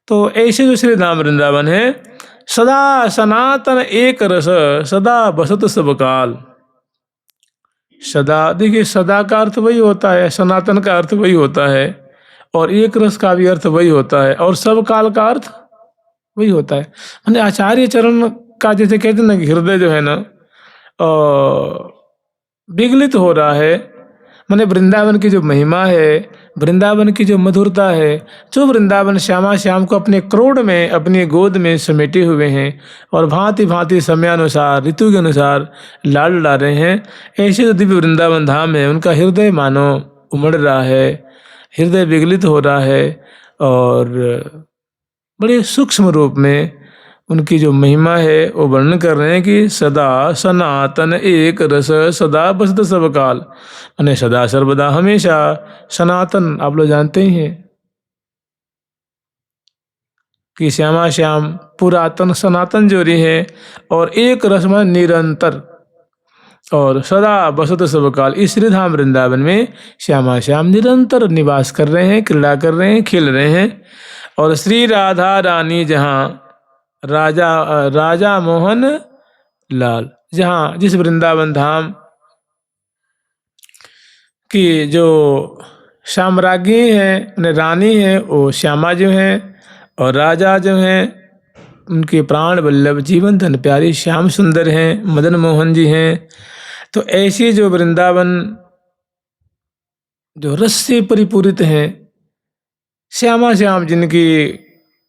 तो ऐसे जो श्री धाम वृंदावन है, सदा सनातन एक रस, सदा बसत सब काल। सदा, देखिए सदा का अर्थ वही होता है, सनातन का अर्थ वही होता है, और एक रस का भी अर्थ वही होता है, और सब काल का अर्थ वही होता है। मैंने आचार्य चरण का जैसे कहते हैं ना कि हृदय जो है ना विगलित हो रहा है, मैंने वृंदावन की जो महिमा है, वृंदावन की जो मधुरता है, जो वृंदावन श्यामा श्याम को अपने क्रोध में, अपनी गोद में समेटे हुए हैं और भांति भांति समयानुसार, ऋतु के अनुसार लाड ला रहे हैं, ऐसे जो दिव्य वृंदावन धाम है, उनका हृदय मानो उमड़ रहा है, हृदय विगलित हो रहा है, और बड़े सूक्ष्म रूप में उनकी जो महिमा है वो वर्णन कर रहे हैं कि सदा सनातन एक रस, सदा बसत सब काल, माने सदा सर्वदा हमेशा। सनातन आप लोग जानते ही हैं कि श्यामा श्याम पुरातन सनातन जोड़ी है, और एक रस में निरंतर, और सदा बसत सब काल। इस श्री धाम वृंदावन में श्यामा श्याम निरंतर निवास कर रहे हैं, क्रीड़ा कर रहे हैं, खेल रहे हैं। और श्री राधा रानी जहाँ राजा मोहन लाल, जहाँ जिस वृंदावन धाम की जो साम्राज्ञी है, रानी है, वो श्यामा जो हैं, और राजा जो हैं उनके प्राण वल्लभ जीवन धन प्यारी श्याम सुंदर हैं, मदन मोहन जी हैं। तो ऐसे जो वृंदावन जो रस से परिपूरित हैं, श्यामा श्याम जिनकी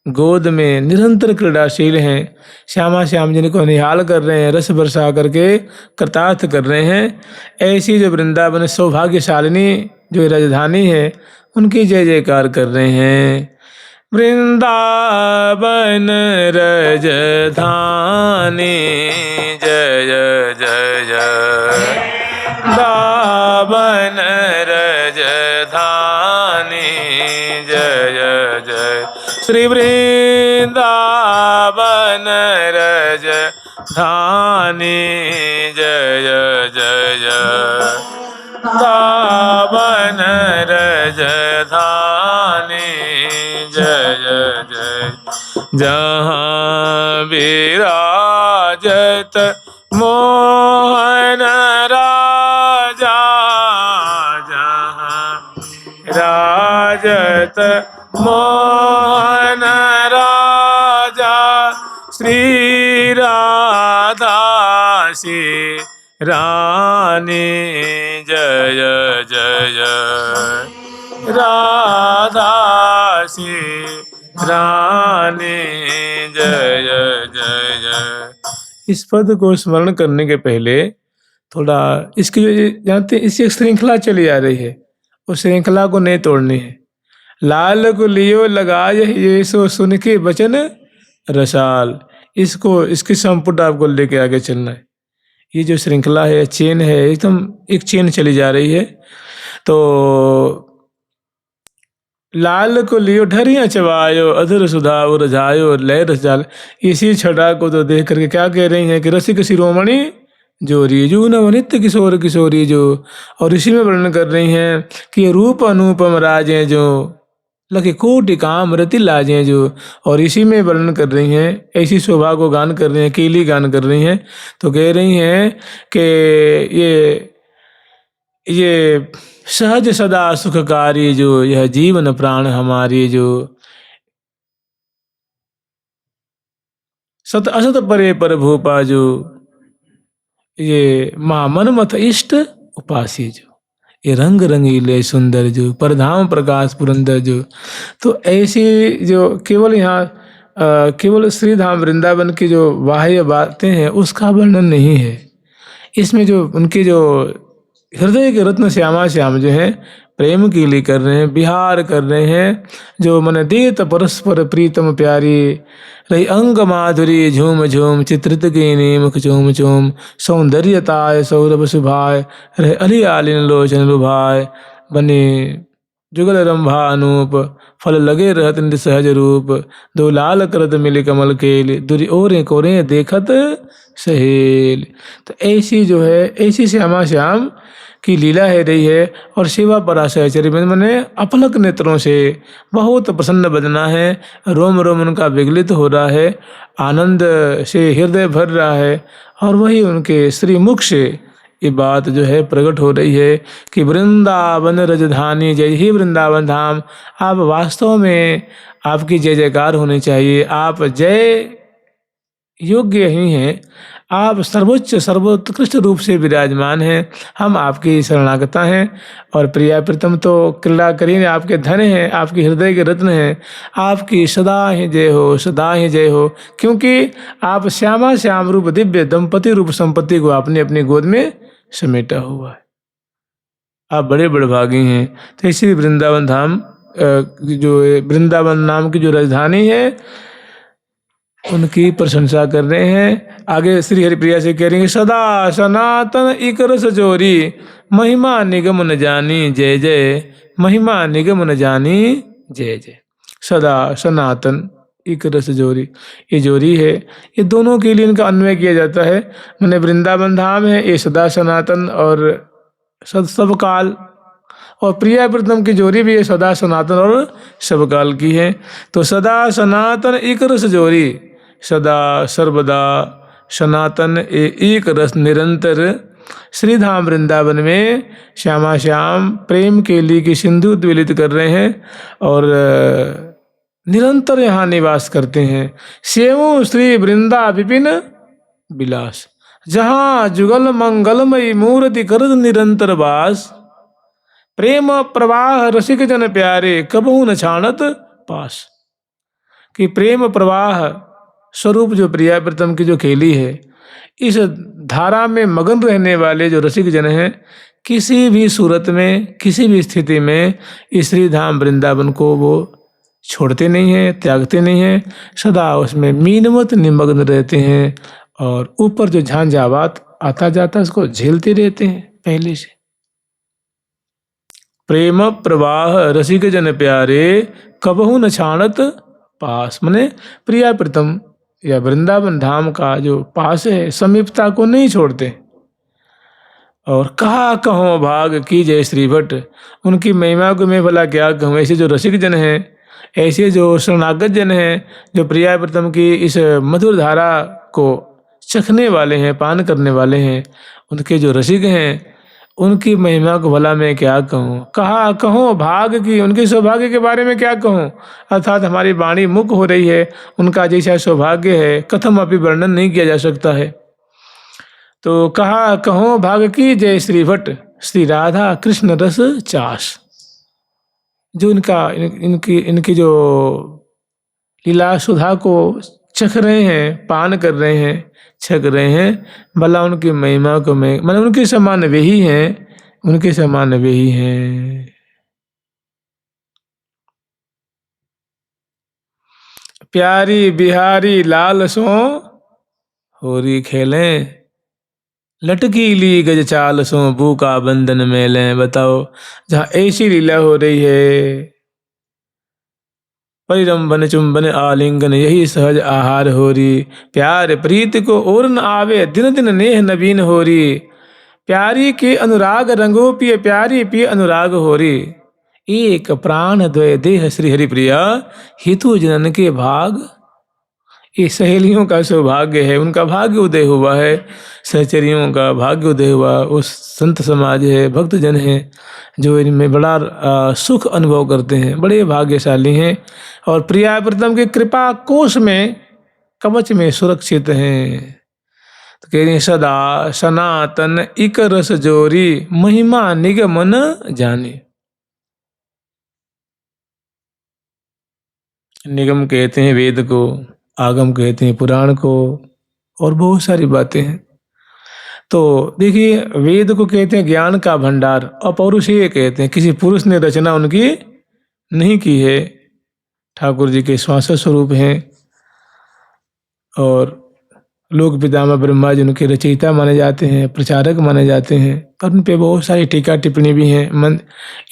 गोद में निरंतर क्रीड़ाशील हैं, श्यामा श्याम जिनको निहाल कर रहे हैं, रस बरसा करके कृतार्थ कर रहे हैं, ऐसी जो वृंदावन सौभाग्यशालिनी जो राजधानी है, उनकी जय जयकार कर रहे हैं। वृंदावन राजधानी जय जय जय, वृंदावन राजधानी जय जय, श्री वृंदावन राजधानी जय जय, वृंदावन राजधानी जय जय, जहाँ विराजत मोहन राजा, जहाँ राजत मोहन राजा, श्री राधा सी रानी जय जय, राधा सी रानी जय जय। इस पद को स्मरण करने के पहले थोड़ा इसकी जो जानते हैं, इसकी एक श्रृंखला चली आ रही है, उस श्रृंखला को नहीं तोड़नी है। लाल को लियो लगाए ये सो सुन के बचन रसाल। इसको इसकी संपुट आपको लेके आगे चलना है। ये जो श्रृंखला है, चेन है, एकदम एक चेन चली जा रही है। तो लाल को लियो ढरिया चबायो अधर सुधा उरझायो लय रस जाल। इसी छटा को तो देख करके क्या कह रही हैं कि रसिक शिरोमणि जोरी जो नव नित्य किशोर किशोरी जो। और इसी में वर्णन कर रही हैं कि रूप अनुपम राजें जो लखे कोटि काम रति लाजें जो। और इसी में वर्णन कर रही हैं, ऐसी शोभा को गान कर रही हैं, केली गान कर रही हैं। तो कह रही हैं कि ये सहज सदा सुखकारी जो, यह जीवन प्राण हमारी जो। सत असत परे पर भूपा जो, ये महामन मत इष्ट उपासी जो। ये रंग रंगीले सुंदर जो, परधाम प्रकाश पुरंदर जो। तो ऐसी जो केवल यहाँ केवल श्री धाम वृंदावन की जो बाह्य बातें हैं उसका वर्णन नहीं है। इसमें जो उनके जो हृदय के रत्न श्यामा श्याम जो हैं प्रेम के लिए कर रहे हैं, विहार कर रहे हैं। जो मन देत परस्पर प्रीतम प्यारी रही अंग माधुरी झूम झूम चित्रित कीनी मुख चूम चूम सौंदर्यताय सौरभ सुभाय रहे अली आलिन लोचन लुभाय बने जुगल रंभा अनूप फल लगे रहत नित सहज रूप दो लाल करत मिले कमल केल दुरी ओरे कोरे देखत सहेल। तो ऐसी जो है, ऐसी श्यामा श्याम की लीला है रही है। और शिवा पराशय मैंने अपलक नेत्रों से बहुत प्रसन्न बदना है, रोम रोम उनका विगलित हो रहा है, आनंद से हृदय भर रहा है। और वही उनके श्री मुख से ये बात जो है प्रकट हो रही है कि वृंदावन रजधानी जय ही वृंदावन धाम। आप वास्तव में आपकी जय जयकार होनी चाहिए। आप जय योग्य ही हैं, आप सर्वोच्च सर्वोत्कृष्ट रूप से विराजमान हैं। हम आपकी शरणागता हैं। और प्रिया प्रीतम तो क्रीड़ा करीन आपके धन हैं, आपके हृदय के रत्न हैं। आपकी सदा ही जय हो, सदा ही जय हो। क्योंकि आप श्यामा श्याम रूप दिव्य दंपति रूप संपत्ति को आपने अपनी गोद में समेटा हुआ है। आप बड़े बड़भागी हैं। तो इसी वृंदावन धाम जो वृंदावन नाम की जो राजधानी है उनकी प्रशंसा कर रहे हैं। आगे श्री हरिप्रिया से कह रहे हैं सदा सनातन इक रस जोरी महिमा निगम न जानी जय जय महिमा निगम न जानी जय जय। सदा सनातन एक रस जोरी, ये जोरी है, ये दोनों के लिए इनका अन्वय किया जाता है। मैंने वृंदावन धाम है ये सदा सनातन और सब काल, और प्रिया प्रीतम की जोरी भी ये सदा सनातन और सब काल की है। तो सदा सनातन एक रस जोरी, सदा सर्वदा सनातन एक रस निरंतर श्री धाम वृंदावन में श्यामा श्याम प्रेम के लिए की सिंधु द्विलित कर रहे हैं और निरंतर यहाँ निवास करते हैं। सेवो श्री वृंदा विपिन विलास, जहाँ जुगल मंगलमयी मूर्ति करत निरंतर वास। प्रेम प्रवाह रसिक जन प्यारे कबहू न छाणत पास। कि प्रेम प्रवाह स्वरूप जो प्रिया प्रीतम की जो खेली है, इस धारा में मगन रहने वाले जो रसिक जन हैं किसी भी सूरत में किसी भी स्थिति में इस श्री धाम वृंदावन को वो छोड़ते नहीं हैं, त्यागते नहीं हैं, सदा उसमें मीनवत निमग्न रहते हैं और ऊपर जो झांझावात आता जाता उसको झेलते रहते हैं पहले से। प्रेम प्रवाह रसिक जन प्यारे कबहू न छाणत पास, मने प्रिया प्रीतम या वृंदावन धाम का जो पास है समीपता को नहीं छोड़ते। और कहा कहो भाग की जय श्री भट्ट, उनकी महिमा को मैं भला क्या कहूँ। ऐसे जो रसिक जन हैं, ऐसे जो शरणागत जन हैं, जो प्रिया प्रीतम की इस मधुर धारा को चखने वाले हैं, पान करने वाले हैं, उनके जो रसिक हैं उनकी महिमा को भला मैं क्या कहूँ। कहा कहो भाग की, उनके सौभाग्य के बारे में क्या कहूँ। अर्थात हमारी वाणी मुख हो रही है, उनका जैसा सौभाग्य है कथम अभी वर्णन नहीं किया जा सकता है। तो कहा कहो भाग की जय श्री भट्ट, श्री राधा कृष्ण रस चास, जो इनकी जो लीला सुधा को चख रहे हैं, पान कर रहे हैं, छक रहे हैं, भला उनकी महिमा को मैं मतलब उनके समान वे ही हैं, उनके समान वे ही हैं। प्यारी बिहारी लाल सो होरी खेलें, लटकी ली गज चाल सो बू का बंधन मेलें। बताओ, जहाँ ऐसी लीला हो रही है, परिरंभन चुंबन आलिंगन यही सहज आहार होरी। प्यार प्रीत को और न आवे, दिन दिन नेह नवीन होरी। प्यारी के अनुराग रंगो पिय, प्यारी पिय अनुराग होरी। एक प्राण द्वय देह श्री हरि प्रिया, हितु जनन के भाग। ये सहेलियों का सौभाग्य है, उनका भाग्य उदय हुआ है, सहचरियों का भाग्य उदय हुआ। उस संत समाज है, भक्तजन है, जो इनमें बड़ा सुख अनुभव करते हैं, बड़े भाग्यशाली हैं और प्रिया प्रीतम की कृपा कोश में, कवच में सुरक्षित हैं। तो कह रही सदा सनातन इक रस जोरी, महिमा निगमन जाने। निगम कहते हैं वेद को, आगम कहते हैं पुराण को, और बहुत सारी बातें हैं। तो देखिए, वेद को कहते हैं ज्ञान का भंडार, अपौरुषीय कहते हैं, किसी पुरुष ने रचना उनकी नहीं की है, ठाकुर जी के श्वास स्वरूप हैं। और लोक पितामह ब्रह्मा जी उनके रचयिता माने जाते हैं, प्रचारक माने जाते हैं, और उन पे बहुत सारी टीका टिप्पणी भी हैं,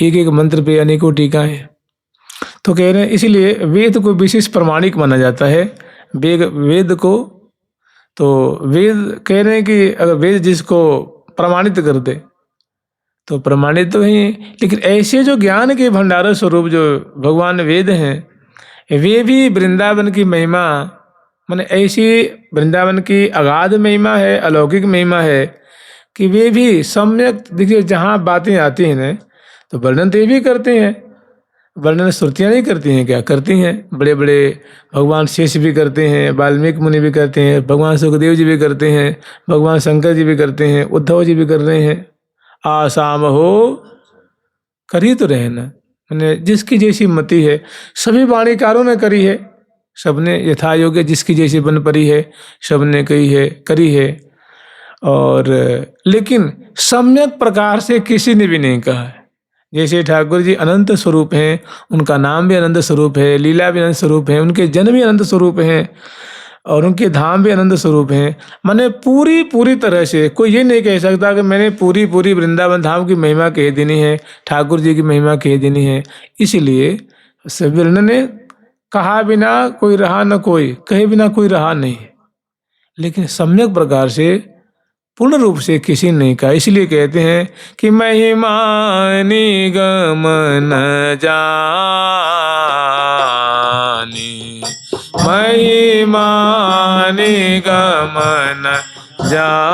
एक एक मंत्र पे अनेकों टीका हैं। तो कह रहे हैं इसीलिए वेद को विशेष प्रमाणिक माना जाता है। वेद को, तो वेद कह रहे हैं कि अगर वेद जिसको प्रमाणित कर दे तो प्रमाणित तो ही, लेकिन ऐसे जो ज्ञान के भंडार स्वरूप जो भगवान वेद हैं, वे भी वृंदावन की महिमा, माने ऐसी वृंदावन की अगाध महिमा है, अलौकिक महिमा है कि वे भी सम्यक, देखिए जहाँ बातें आती हैं ना, तो वर्णन तो ये भी करते हैं, वर्णन श्रुतियाँ नहीं करती हैं, क्या करती हैं, बड़े बड़े भगवान शेष भी करते हैं, वाल्मीकि मुनि भी करते हैं, भगवान सुखदेव जी भी करते हैं, भगवान शंकर जी भी करते हैं, उद्धव जी भी कर रहे हैं। आसाम हो करी तो रहे ना, मैंने जिसकी जैसी मति है, सभी वाणीकारों ने करी है, सबने यथा योग्य जिसकी जैसी बन पड़ी है, सबने करी है। और लेकिन सम्यक प्रकार से किसी ने भी नहीं कहा है। जैसे ठाकुर जी अनंत स्वरूप हैं, उनका नाम भी अनंत स्वरूप है, लीला भी अनंत स्वरूप है, उनके जन्म भी अनंत स्वरूप हैं, और उनके धाम भी अनंत स्वरूप हैं। माने पूरी तरह से कोई ये नहीं कह सकता कि मैंने पूरी वृंदावन धाम की महिमा कह देनी है, ठाकुर जी की महिमा कह देनी है। इसलिए सभी ने कहा बिना कोई रहा न कोई, कहे बिना कोई रहा नहीं, लेकिन सम्यक प्रकार से पूर्ण रूप से किसी ने नहीं कहा। इसलिए कहते हैं कि महिमा निगमन जानी, महिमा निगमन जानी।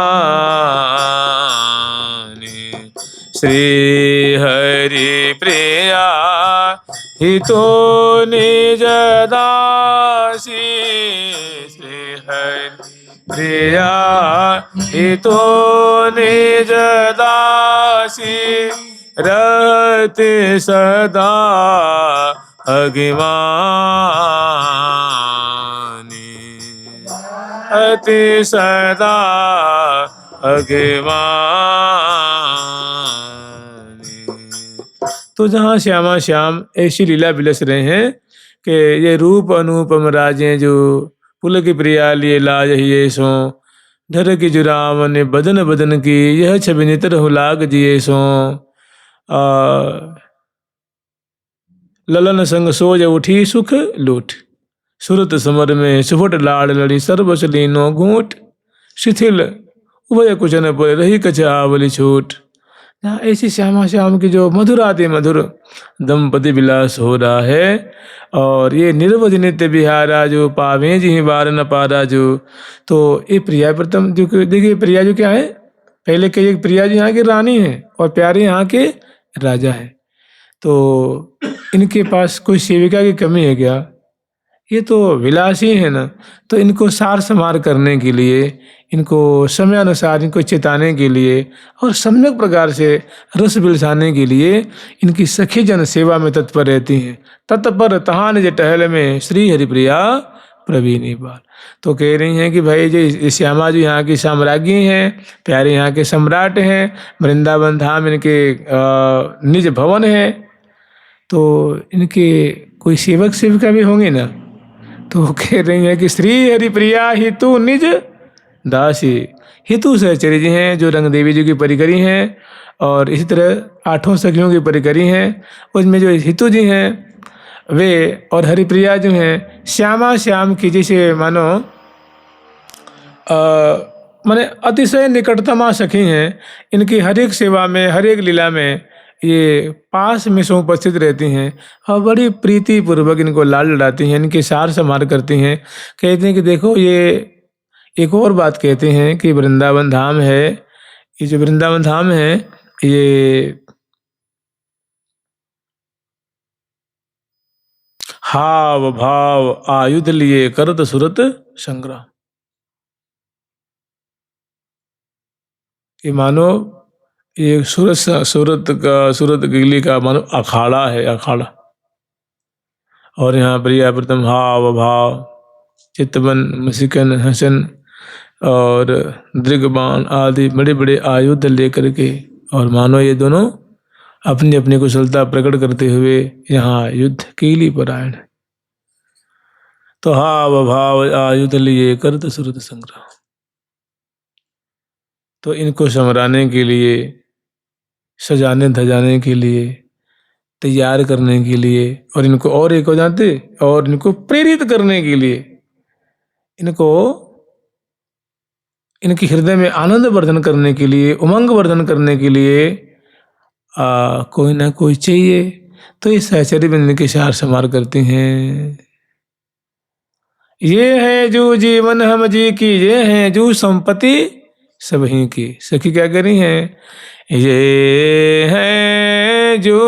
श्री हरि प्रिया हितो निज दासी, श्री हरि प्रिया हितो निज दासी। रहते सदा अगिमानी, अति सदा अगिमानी। तो जहाँ श्यामा श्याम ऐसी लीला बिलस रहे हैं कि ये रूप अनुपम राजें जो पुल की प्रिया लिए लाज हिये सो। ढर की जुराम ने बदन बदन की, यह छवि नितर हुलाग जिये सो। ललन संग सोज उठी सुख लूट, सुरत समर में सुफट लाड़ लड़ी सर्वस लीनो घूट। शिथिल उभय कुचन पर रही कछ आवली छूट। ऐसी श्यामा श्याम की जो मधुराति मधुर दंपति विलास हो रहा है। और ये निर्वध नित्य बिहारा जो पावे जी बार न पारा जो। तो ये प्रिया प्रथम जो देखिए, प्रिया जो क्या है, पहले कहिए प्रिया जी यहाँ की रानी है और प्यारे यहाँ के राजा है। तो इनके पास कोई सेविका की कमी है क्या? ये तो विलासी है ना। तो इनको सार संभार करने के लिए, इनको समय अनुसार इनको चिताने के लिए और सम्यक प्रकार से रस बिलसाने के लिए इनकी सखी जन सेवा में तत्पर रहती हैं। तत्पर तहाँ निज टहल में श्री हरिप्रिया प्रवीणी बाल। तो कह रही हैं कि भाई जो श्यामा जी यहाँ की साम्राज्ञी हैं, प्यारे यहाँ के सम्राट हैं, वृंदावन धाम इनके निज भवन है। तो इनके कोई सेवक सेविका भी होंगे ना। तो कह रही है कि श्री हरिप्रिया हितु निज दासी। हितु सहचरी जी हैं जो रंग देवी जी की परिकरी हैं, और इसी तरह 8 सखियों की परिकरी हैं। उसमें जो हितु जी हैं वे और हरिप्रिया जो हैं श्यामा श्याम की जैसे मानो माने अतिशय निकटतमा सखी हैं। इनकी हर एक सेवा में, हर एक लीला में ये पास में से उपस्थित रहती हैं और बड़ी प्रीति पूर्वक इनको लाड लड़ाती हैं, इनके सार संभार करती हैं। कहते हैं कि देखो, ये एक और बात कहते हैं कि वृंदावन धाम है, ये जो वृंदावन धाम है ये हाव भाव आयुध लिए करत सुरत संग्राम। ये मानो ये सूरत गिली का मानो अखाड़ा है, अखाड़ा। और यहाँ प्रिया प्रथम हाव भाव चितवन मुसिकन हसन और दृगबाण आदि बड़े बड़े आयुध लेकर के, और मानो ये दोनों अपनी अपनी कुशलता प्रकट करते हुए यहाँ युद्ध कीली परायण। तो हाव भाव आयुध लिए करत सुरत संग्राम। तो इनको समराने के लिए, सजाने धजाने के लिए, तैयार करने के लिए, और इनको और एक हो जाते, और इनको प्रेरित करने के लिए, इनको इनके हृदय में आनंद वर्धन करने के लिए, उमंग वर्धन करने के लिए कोई ना कोई चाहिए। तो ये सहचरी बंधन के सार समार करती हैं। ये है जो जीवन हम जी की, ये है जो संपत्ति सबही की। सखी क्या कह रही हैं? ये है जो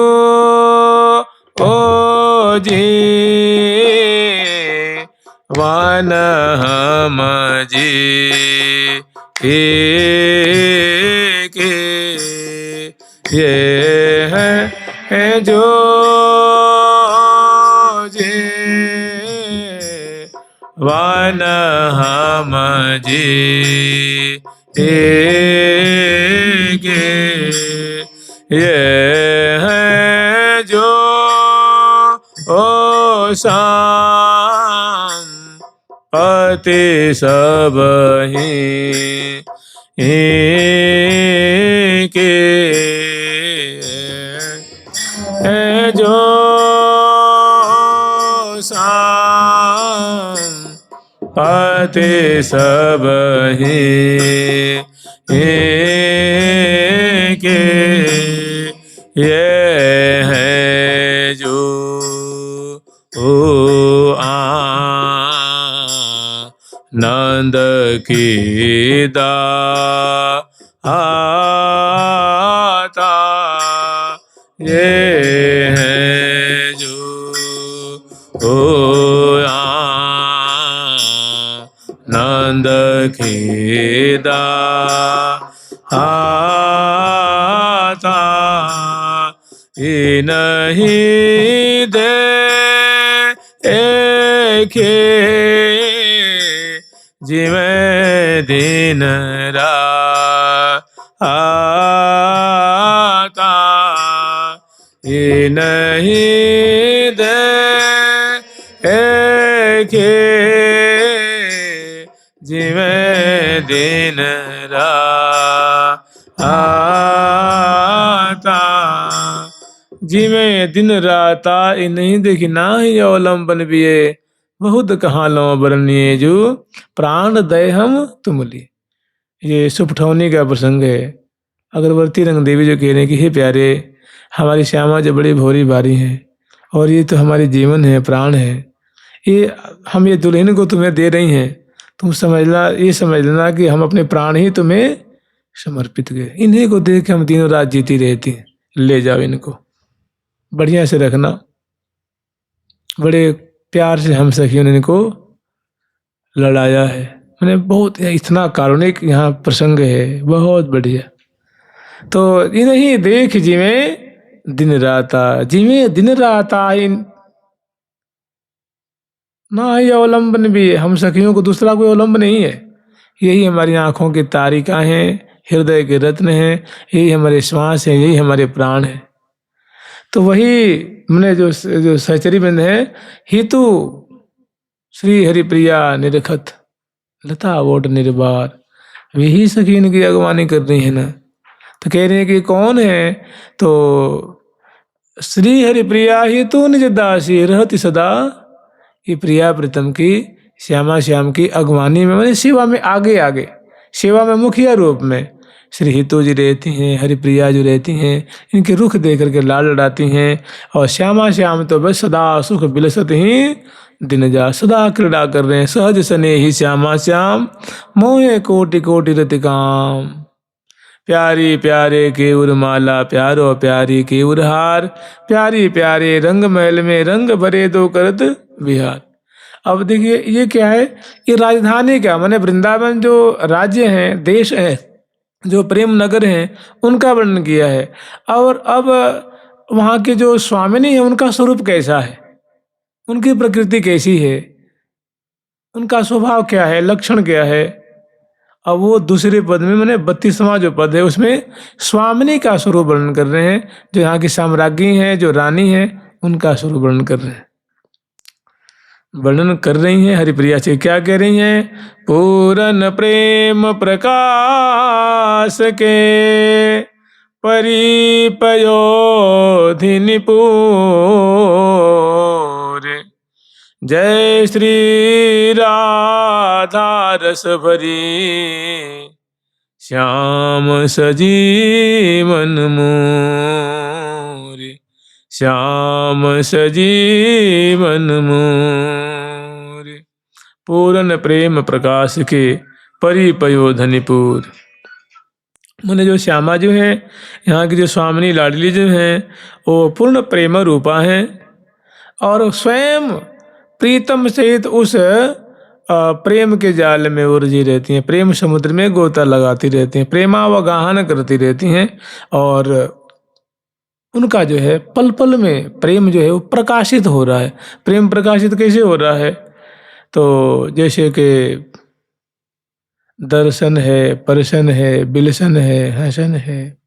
ओ जी वान हम जी के, ये है जो जी वान हम जी के, ये है जो ओ संपत्ति सबही के, है जो संपत्ति सबही के, ये है जो आनंद की दाता, ये है जो आनंद की दाता, ये नहीं देखे जिਵੇਂ दिन राता, ये नहीं देखे जिਵੇਂ दिन राता, जिਵੇਂ दिन राता ये नहीं देखी ना ही अवलंबन बिये, बहुत कहाँ लो बरनिए जो प्राण दय हम तुम लिए। ये सुपठौनी का प्रसंग है। अगरवर्ती रंग देवी जो कह रहे हैं कि हे प्यारे, हमारी श्यामा जो बड़ी भोरी भारी हैं और ये तो हमारे जीवन है, प्राण है, ये हम ये दुल्हन को तुम्हें दे रही हैं, तुम समझना, ये समझ लेना कि हम अपने प्राण ही तुम्हें समर्पित गए। इन्हीं को देख के हम दिनों रात जीती रहती हैं। ले जाओ, इनको बढ़िया से रखना। बड़े प्यार से हम सखियों ने इनको लड़ाया है। मैंने बहुत इतना कारुणिक यहाँ प्रसंग है, बहुत बढ़िया। तो इन्हीं देख जिमें दिन राता, जिमें दिन राता इन ना ही अवलंबन भी है। हम सखियों को दूसरा कोई अवलंबन नहीं है। यही हमारी आंखों की तारिका हैं, हृदय के रत्न हैं, यही हमारे श्वास हैं, यही हमारे प्राण हैं। तो वही मैंने जो सहचरी बंद है, हितु श्री हरिप्रिया निरखत लता वोट निर्बार। वही सखी इनकी अगवानी कर रही है ना। तो कह रही है कि कौन है, तो श्री हरिप्रिया ही तो निज दासी रहती सदा। ये प्रिया प्रीतम की श्यामा श्याम की अगवानी में, मैंने सेवा में आगे आगे, सेवा में मुखिया रूप में श्री हितू जी रहती हैं, हरिप्रिया जो रहती हैं, इनके रुख देख करके लाल लड़ाती हैं। और श्यामा श्याम तो बस सदा सुख बिलसत ही दिन जा, सदा क्रीड़ा कर रहे हैं। सहज सने ही श्यामा श्याम मोहे कोटि कोटि रति काम। प्यारी प्यारे के उर्माला प्यारो प्यारी के उरहार। प्यारी प्यारे रंग महल में रंग भरे दो करत विहार। अब देखिए ये क्या है, ये राजधानी क्या, माने वृंदावन जो राज्य है, देश है, जो प्रेम नगर हैं, उनका वर्णन किया है। और अब वहाँ के जो स्वामिनी है उनका स्वरूप कैसा है, उनकी प्रकृति कैसी है, उनका स्वभाव क्या है, लक्षण क्या है। अब वो दूसरे पद में, मैंने 32वां जो पद है उसमें स्वामिनी का स्वरूप वर्णन कर रहे हैं। जो यहाँ की साम्राज्ञी हैं, जो रानी है, उनका स्वरूप वर्णन कर रहे हैं, वर्णन कर रही हैं हरिप्रिया से। क्या कह रही हैं, पूरन प्रेम प्रकाश के परिपयोधि निपुर। जय श्री राधा रस भरी श्याम सजीवन मोरे। श्याम सजीवन मोरे। पूर्ण प्रेम प्रकाश के परिपयोधनिपुर। मैंने जो श्यामा जो हैं, यहाँ की जो स्वामिनी लाडली जो हैं, वो पूर्ण प्रेम रूपा हैं और स्वयं प्रीतम सहित उस प्रेम के जाल में उलझी रहती हैं, प्रेम समुद्र में गोता लगाती रहती हैं, प्रेमावगाहन करती रहती हैं। और उनका जो है पल पल में प्रेम जो है वो प्रकाशित हो रहा है। प्रेम प्रकाशित कैसे हो रहा है, तो जैसे कि दर्शन है, परशन है, बिलसन है, हसन है,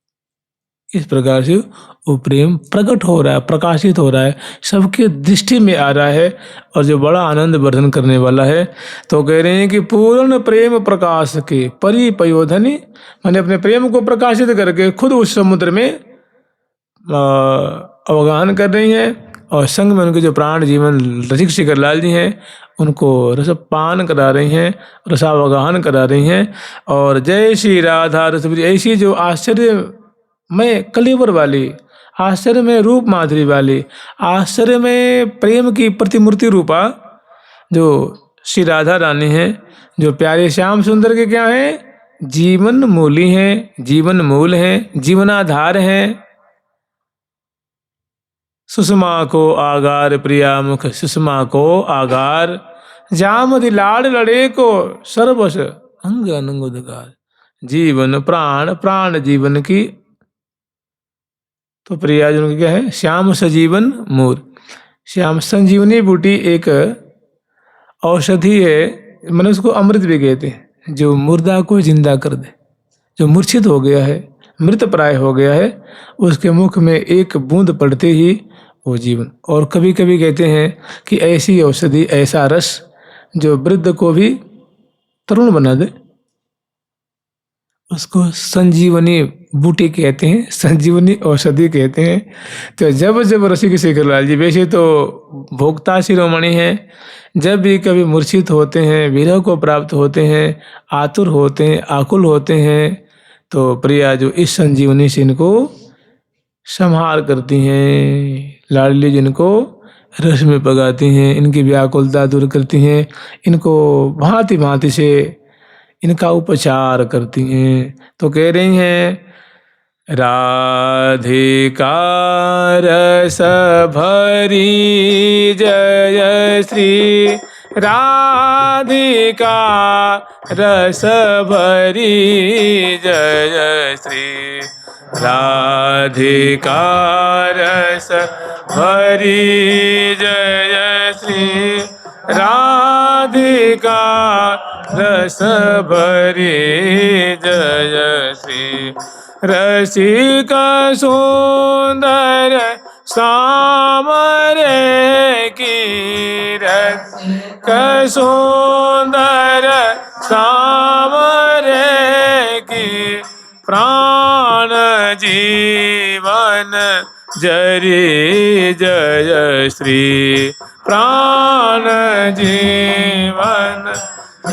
इस प्रकार से वो प्रेम प्रकट हो रहा है, प्रकाशित हो रहा है, सबके दृष्टि में आ रहा है और जो बड़ा आनंद वर्धन करने वाला है। तो कह रहे हैं कि पूर्ण प्रेम प्रकाश के परिपयोधनी, मैंने अपने प्रेम को प्रकाशित करके खुद उस समुद्र में अवगाहन कर रही हैं। और संग में उनके जो प्राण जीवन रसिक शिखर लाल जी हैं, उनको रसपान करा रही हैं, रसावगाहन करा रही हैं। और जय श्री राधा रस, ऐसी जो आश्चर्य में कलेवर वाली, आश्चर्य में रूप माधुरी वाली, आश्चर्य में प्रेम की प्रतिमूर्ति रूपा जो श्री राधा रानी हैं, जो प्यारे श्याम सुंदर के क्या हैं, जीवन मूली हैं, जीवन मूल हैं, जीवनाधार हैं। सुषमा को आगार प्रिया मुख सुषमा को आगार। जामदि लाड़ लड़े को सर्वस अंग अनंग उदगार। जीवन प्राण, प्राण जीवन की, तो प्रिया जी क्या है, श्याम सजीवन मूर। श्याम संजीवनी बूटी एक औषधि है, मैंने उसको अमृत भी कहते हैं, जो मुर्दा को जिंदा कर दे, जो मूर्छित हो गया है, मृत प्राय हो गया है, उसके मुख में एक बूंद पड़ते ही वो जीवन। और कभी कभी कहते हैं कि ऐसी औषधि, ऐसा रस जो वृद्ध को भी तरुण बना दे, उसको संजीवनी बूटी कहते हैं, संजीवनी औषधि कहते हैं। तो जब जब रसिक शेखर लाल जी वैसे तो भोक्ता शिरोमणि हैं, जब भी कभी मूर्छित होते हैं, विरह को प्राप्त होते हैं, आतुर होते हैं, आकुल होते हैं, तो प्रिया जो इस संजीवनी से इनको संहार करती हैं, लाडली जिनको रस में पगाती हैं, इनकी व्याकुलता दूर करती हैं, इनको भांति भांति से इनका उपचार करती हैं। तो कह रही हैं, राधिका रस भरी जय श्री राधिका रस भरी जय श्री राधिका रस भरी जय श्री राधिका रस भरी जय श्री रसिक सुंदर सामरे की रस सुंदर सामरे की प्राण जीवन जरी जय श्री प्राण जीवन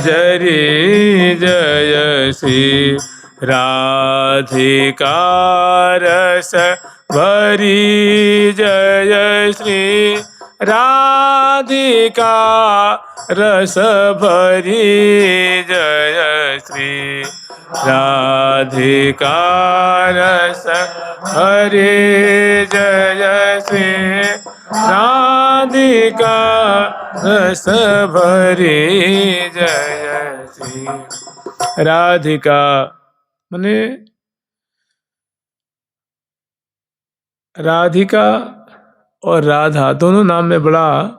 जरी जय श्री राधिका रस भरी जय श्री राधिका रस भरी जय श्री राधिका रस भरी जय श्री राधिका रस भरी जय श्री राधिका माने राधिका और राधा दोनों नाम में बड़ा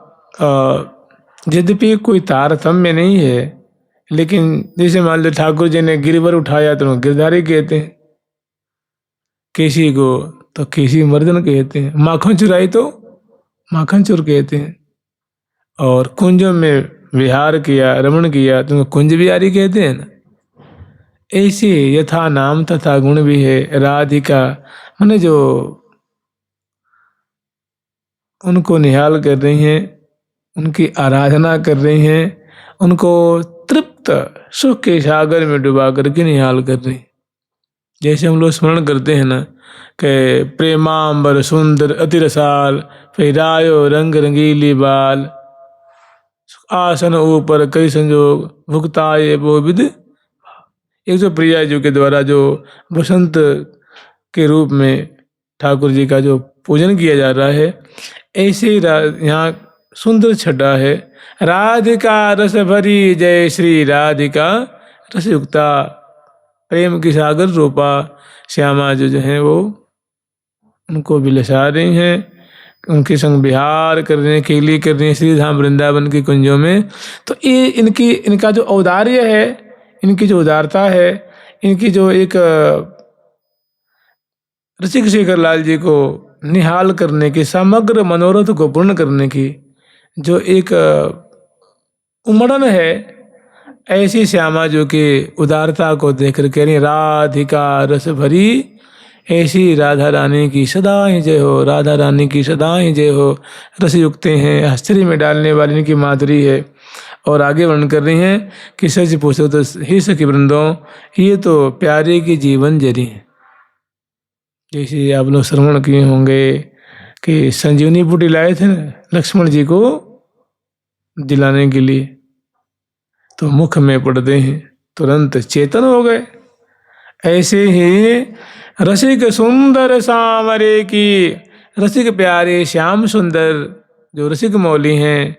यद्यपि कोई तारतम्य नहीं है, लेकिन जैसे मान लो ठाकुर जी ने गिरवर उठाया तो गिरधारी कहते हैं, केसी को तो केसी मर्दन कहते हैं, माखन चुराई तो माखन चोर कहते हैं, और कुंजों में विहार किया रमण किया तो कुंज बिहारी कहते हैं ना। ऐसे यथा नाम तथा गुण भी है। राधिका माने जो उनको निहाल कर रही हैं, उनकी आराधना कर रही हैं, उनको तृप्त सुख के सागर में डुबा करके निहाल कर रही। जैसे हम लोग स्मरण करते हैं ना कि प्रेमांबर सुंदर अति रसाल फहरायो रंग रंगीली बाल आसन ऊपर कई संजोग भुगताए वो विद। एक जो प्रिया जी के द्वारा जो बसंत के रूप में ठाकुर जी का जो पूजन किया जा रहा है, ऐसे ही यहाँ सुंदर छटा है। राधिका रस भरी जय श्री राधिका रसयुक्ता, प्रेम की सागर रूपा श्यामा जो है वो उनको बिलसा रही हैं, उनके संग विहार करने के लिए कर रही हैं श्री धाम वृंदावन के कुंजों में। तो ये इनका जो औदार्य है, इनकी जो उदारता है, इनकी जो एक ऋषिक शेखर लाल जी को निहाल करने की, समग्र मनोरथ को पूर्ण करने की जो एक उमड़न है, ऐसी श्यामा जो कि उदारता को देखकर कह रही राधिका रस भरी, ऐसी राधा रानी की सदा ही जय हो, राधा रानी की सदा ही जय हो। रसयुक्ते हैं, आश्चर्य में डालने वाली इनकी माधुरी है। और आगे वर्णन कर रही हैं कि सच पूछो तो ही सखी वृंदों, ये तो प्यारे की जीवन जरी है। जैसे आप लोग श्रवण किए होंगे कि संजीवनी बूटी लाए थे ना लक्ष्मण जी को दिलाने के लिए, तो मुख में पड़ते हैं तुरंत चेतन हो गए। ऐसे ही रसिक सुंदर सामरे की, रसिक प्यारे श्याम सुंदर जो रसिक मौली हैं,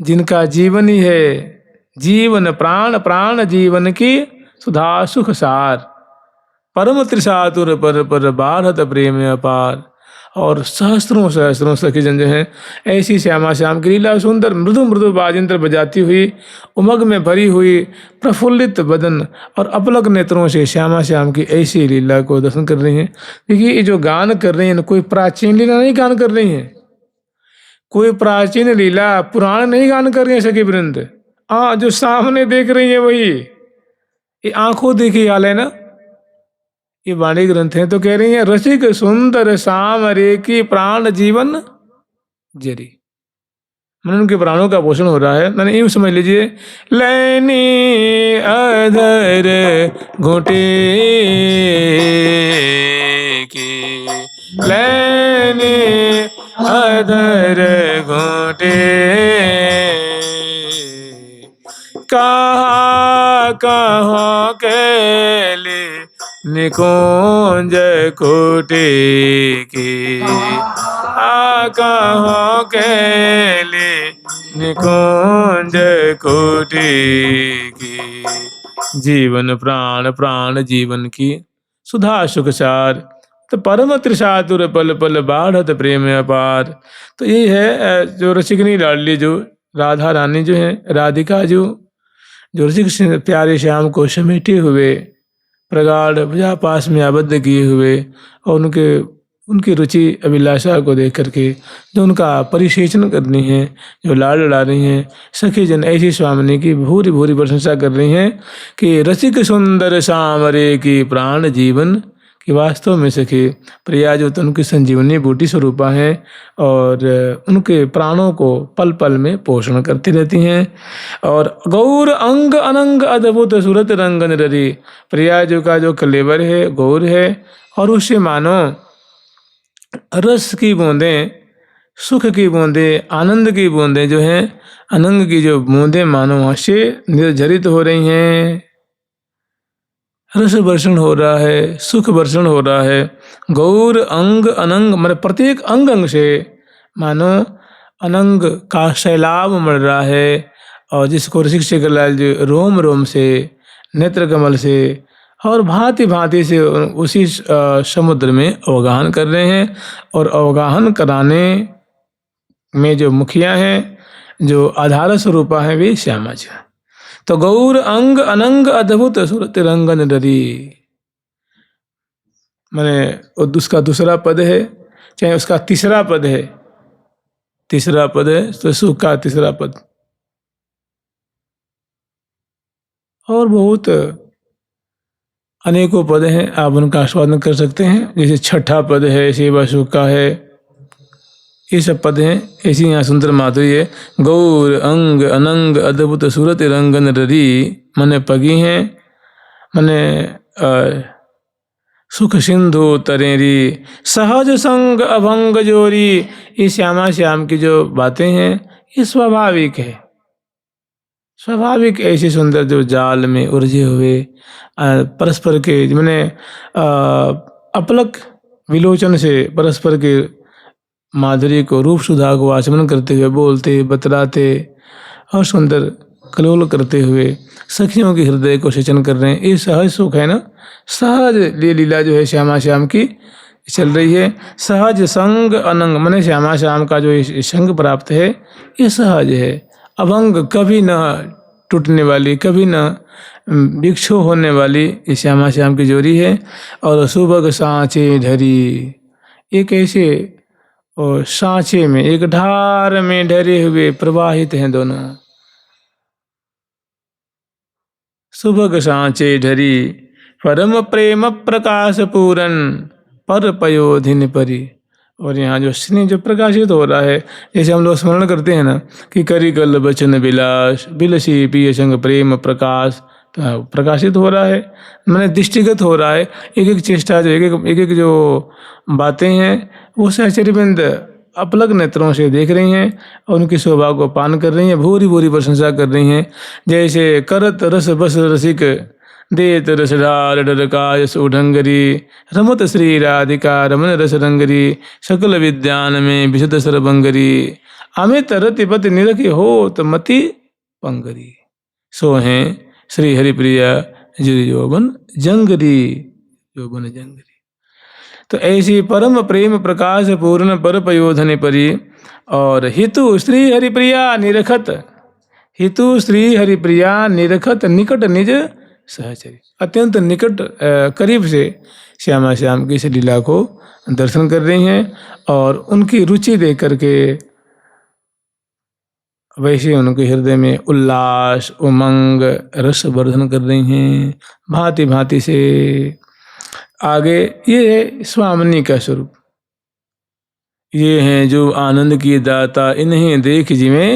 जिनका जीवन ही है जीवन प्राण, प्राण जीवन की सुधा सुख सार, परम त्रिसातुर पर पर बाढ़त प्रेम अपार। और सहस्त्रों सहस्त्रों सखीजन जो हैं, ऐसी श्यामा श्याम की लीला सुंदर मृदु मृदु बाजिंत्र बजाती हुई, उमंग में भरी हुई प्रफुल्लित बदन और अपलक नेत्रों से श्यामा श्याम की ऐसी लीला को दर्शन कर रही हैं। देखिए ये जो गान कर रही हैं, कोई प्राचीन लीला नहीं गान कर रही हैं, कोई प्राचीन लीला पुराण नहीं गान कर रही है सखी वृंद। जो सामने देख रही है वही, ये आंखों देखी हाल है ना, ये वाणी ग्रंथ है। तो कह रही है रसिक सुंदर सामरे की प्राण जीवन जरी, मैंने उनके प्राणों का पोषण हो रहा है। मैंने यूं समझ लीजिए, लैनी अधर घोटे की, लैनी अधर घोटे, कहाँ कहाँ के लिए निकुंज कोटे की, कहाँ के लिए निकुंज कोटे की, जीवन प्राण, प्राण जीवन की सुधा सुख सार, तो परम त्रिसातुर पल पल बाढ़त प्रेम अपार। तो ये है जो रसिकनी लाडली जो राधा रानी जो है, राधिका जो रसिक प्यारे श्याम को समेटे हुए प्रगाढ़ भुजा पास में आबद्ध किए हुए और उनके उनकी रुचि अभिलाषा को देख करके जो उनका परिसेचन करनी है, जो लाड़ लड़ा रही हैं, सखी जन ऐसी स्वामिनी की भूरी भूरी प्रशंसा कर रही हैं कि रसिक सुंदर सामरे की प्राण जीवन, कि वास्तव में सखी प्रिया जो तो उनकी संजीवनी बूटी स्वरूपा है और उनके प्राणों को पल पल में पोषण करती रहती हैं। और गौर अंग अनंग अद्भुत सुरत रंग निररी, प्रिया जो का जो कलेवर है गौर है और उससे मानो रस की बूंदें, सुख की बूंदें, आनंद की बूंदें जो हैं, अनंग की जो बूंदें मानो वहाँ से निर्झरित हो रही हैं। रस वर्षण हो रहा है, सुख वर्षण हो रहा है। गौर अंग अनंग मतलब प्रत्येक अंग अंग से मानो अनंग का सैलाब उमड़ रहा है और जिसको ऋषिक शेखरलाल जी रोम रोम से, नेत्र कमल से और भांति भांति से उसी समुद्र में अवगाहन कर रहे हैं। और अवगाहन कराने में जो मुखिया हैं, जो आधार स्वरूपा हैं, वे श्यामा जी। तो गौर अंग अनंग अद्भुत सुरत रंग निररी, मैंने उसका दूसरा पद है, चाहे उसका तीसरा पद है, तीसरा पद है तो सुख का तीसरा पद। और बहुत अनेकों पद हैं, आप उनका आस्वादन कर सकते हैं। जैसे छठा पद है सेवा सुख का है, ये सब पद हैं। ऐसी यहाँ सुंदर माधुरी है। गौर अंग अनंग अद्भुत सूरत रंग नरी, मने पगी हैं, मने सुख सिंधु तरेरी, सहज संग अभंग जोरी। ये श्यामा श्याम की जो बातें हैं ये स्वाभाविक है, स्वाभाविक ऐसे सुंदर जो जाल में उलझे हुए परस्पर के मैंने अपलक विलोचन से परस्पर के माधुरी को, रूप सुधा को आचमन करते हुए बोलते बतलाते और सुंदर कलोल करते हुए सखियों के हृदय को सिंचन कर रहे हैं। ये सहज सुख है ना, सहज लीला जो है श्यामा श्याम की चल रही है। सहज संग अनंग मने श्यामा श्याम का जो संग प्राप्त है ये सहज है। अभंग कभी न टूटने वाली, कभी न विक्षो होने वाली ये श्यामा श्याम की जोड़ी है। और सुबह सांचे ढरी, एक ऐसे और सांचे में, एक धार में ढरे हुए प्रवाहित हैं दोनों। सुबह सांचे ढरी परम प्रेम प्रकाश पूरन पर पयोधिन परी। और यहाँ जो स्नेह जो प्रकाशित हो रहा है, जैसे हम लोग स्मरण करते हैं ना कि करी कल बचन विलास बिलसी पिय संग प्रेम प्रकाश, तो प्रकाशित हो रहा है, मैंने दृष्टिगत हो रहा है। एक एक चेष्टा जो एक एक जो बातें हैं वो सहचर्यबिंद अपलग नेत्रों से देख रही हैं और उनकी शोभा को पान कर रही हैं, भूरी भूरी प्रशंसा कर रही हैं। जैसे करत रस बस रसिक देत रस ढाल डरकायस उढंगरी, रमत श्री राधिका रमन रस रंगरी, सकल विद्यान में विशद सरबंगरी, अमित रतिपति निरखी होत मति पंगरी, सो हैं श्री हरिप्रिया जिरि यौवन जंगरी, यौवन जंगरी। तो ऐसी परम प्रेम प्रकाश पूर्ण पर पयोधन परी। और हितु श्री हरिप्रिया निरखत, हितु श्री हरिप्रिया निरखत निकट निज सहचरी, अत्यंत निकट करीब से श्यामा श्याम की इस लीला को दर्शन कर रही हैं और उनकी रुचि देख करके वैसे उनके हृदय में उल्लास उमंग रस वर्धन कर रही हैं भांति भांति से। आगे ये है स्वामिनी का स्वरूप, ये हैं जो आनंद की दाता, इन्हें देख जिमे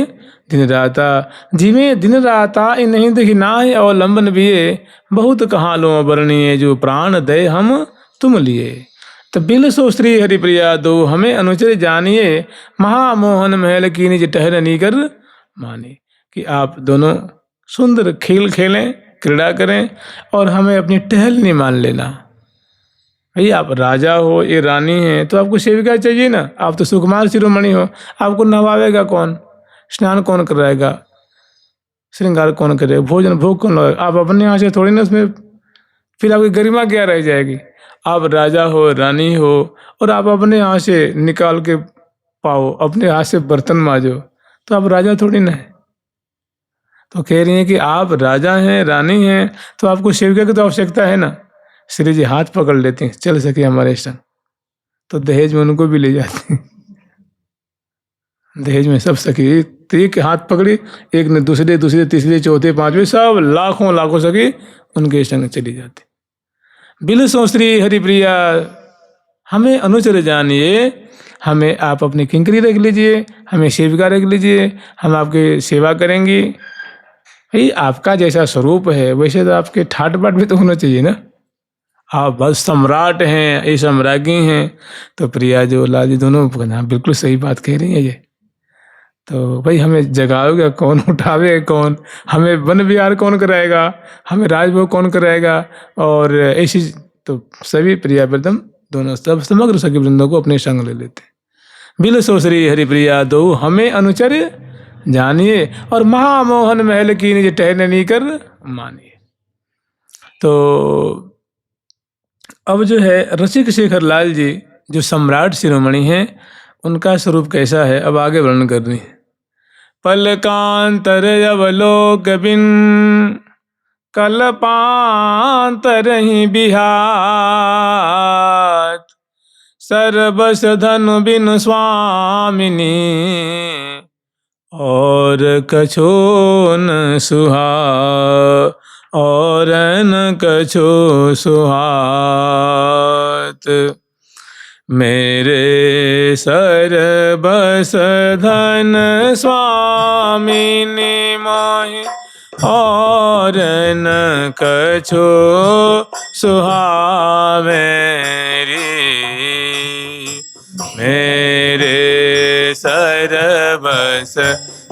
दिन राता, जिमे दिन राता इन्हें देख नाहि अवलंबन बिये, बहुत कहाँ लो वर्णीय जो प्राण दे हम तुम लिए। तो बिल सो श्री हरिप्रिया दो हमें अनुचर जानिए, महामोहन महल की निज टहरनी कर माने। कि आप दोनों सुंदर खेल खेलें, क्रीड़ा करें और हमें अपनी टहलनी मान लेना। भाई आप राजा हो, ये रानी है, तो आपको सेविका चाहिए ना। आप तो सुकुमार शिरोमणि हो, आपको नहवाएगा कौन, स्नान कौन कराएगा, श्रृंगार कौन करेगा, भोजन भोग कौन लगाएगा। आप अपने यहाँ से थोड़ी ना, उसमें फिर आपकी गरिमा क्या रह जाएगी। आप राजा हो, रानी हो और आप अपने यहाँ से निकाल के पाओ, अपने हाथ से बर्तन मांजो, तो आप राजा थोड़ी ना है। तो कह रही हैं कि आप राजा हैं, रानी हैं, तो आपको सेविका की तो आवश्यकता है ना। श्री जी हाथ पकड़ लेते हैं, चल सके हमारे संग। तो दहेज में उनको भी ले जाते हैं। दहेज में सब सखी एक हाथ पकड़ी, एक ने दूसरे दूसरे तीसरे चौथे पांचवे सब लाखों लाखों सखी उनके संग चली जाती। बिलसो श्री हरिप्रिया हमें अनुचर जानिए, हमें आप अपनी किंकरी रख लीजिए, हमें सेविका रख लीजिए, हम आपकी सेवा करेंगी। भाई आपका जैसा स्वरूप है वैसे तो आपके ठाट बाट भी तो होना चाहिए ना। आप बस सम्राट हैं, ये सम्राज्ञी हैं। तो प्रिया जो लाल जी दोनों बिल्कुल सही बात कह रही है ये। तो भाई हमें जगाओगे कौन, उठावे कौन, हमें वन विहार कौन कराएगा, हमें राजभोग कौन कराएगा। और ऐसी तो सभी प्रिया प्रथम दोनों सब समग्र सखी वृंदों को अपने संग ले लेते। बिलसो श्री हरिप्रिया दो हमें अनुचर जानिए, और महामोहन महल की निज टहलनी कर मानिए। तो अब जो है रसिक शेखर लाल जी जो सम्राट शिरोमणि हैं उनका स्वरूप कैसा है अब आगे वर्णन कर रही है। पलकांतर अवलोक बिन कल्पांतर ही बिहात, सर्वस धनु बिन स्वामिनी और कछो न सुहा, और न कछो सुहात। मेरे सर्वस धन स्वामिनी मोहि, और न कछो सुहावे री। मेरे सर्वस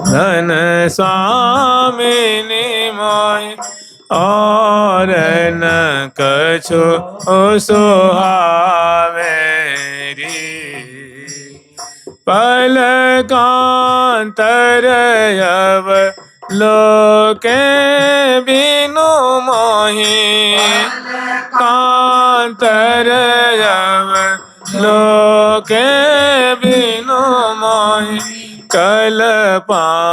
धन स्वामिनी मोहि, और न कछो सुहावे री। पलकांतर अवलोके बिनु मोहि, कांतर अवलोके बिनु मोहि, कल्पांतर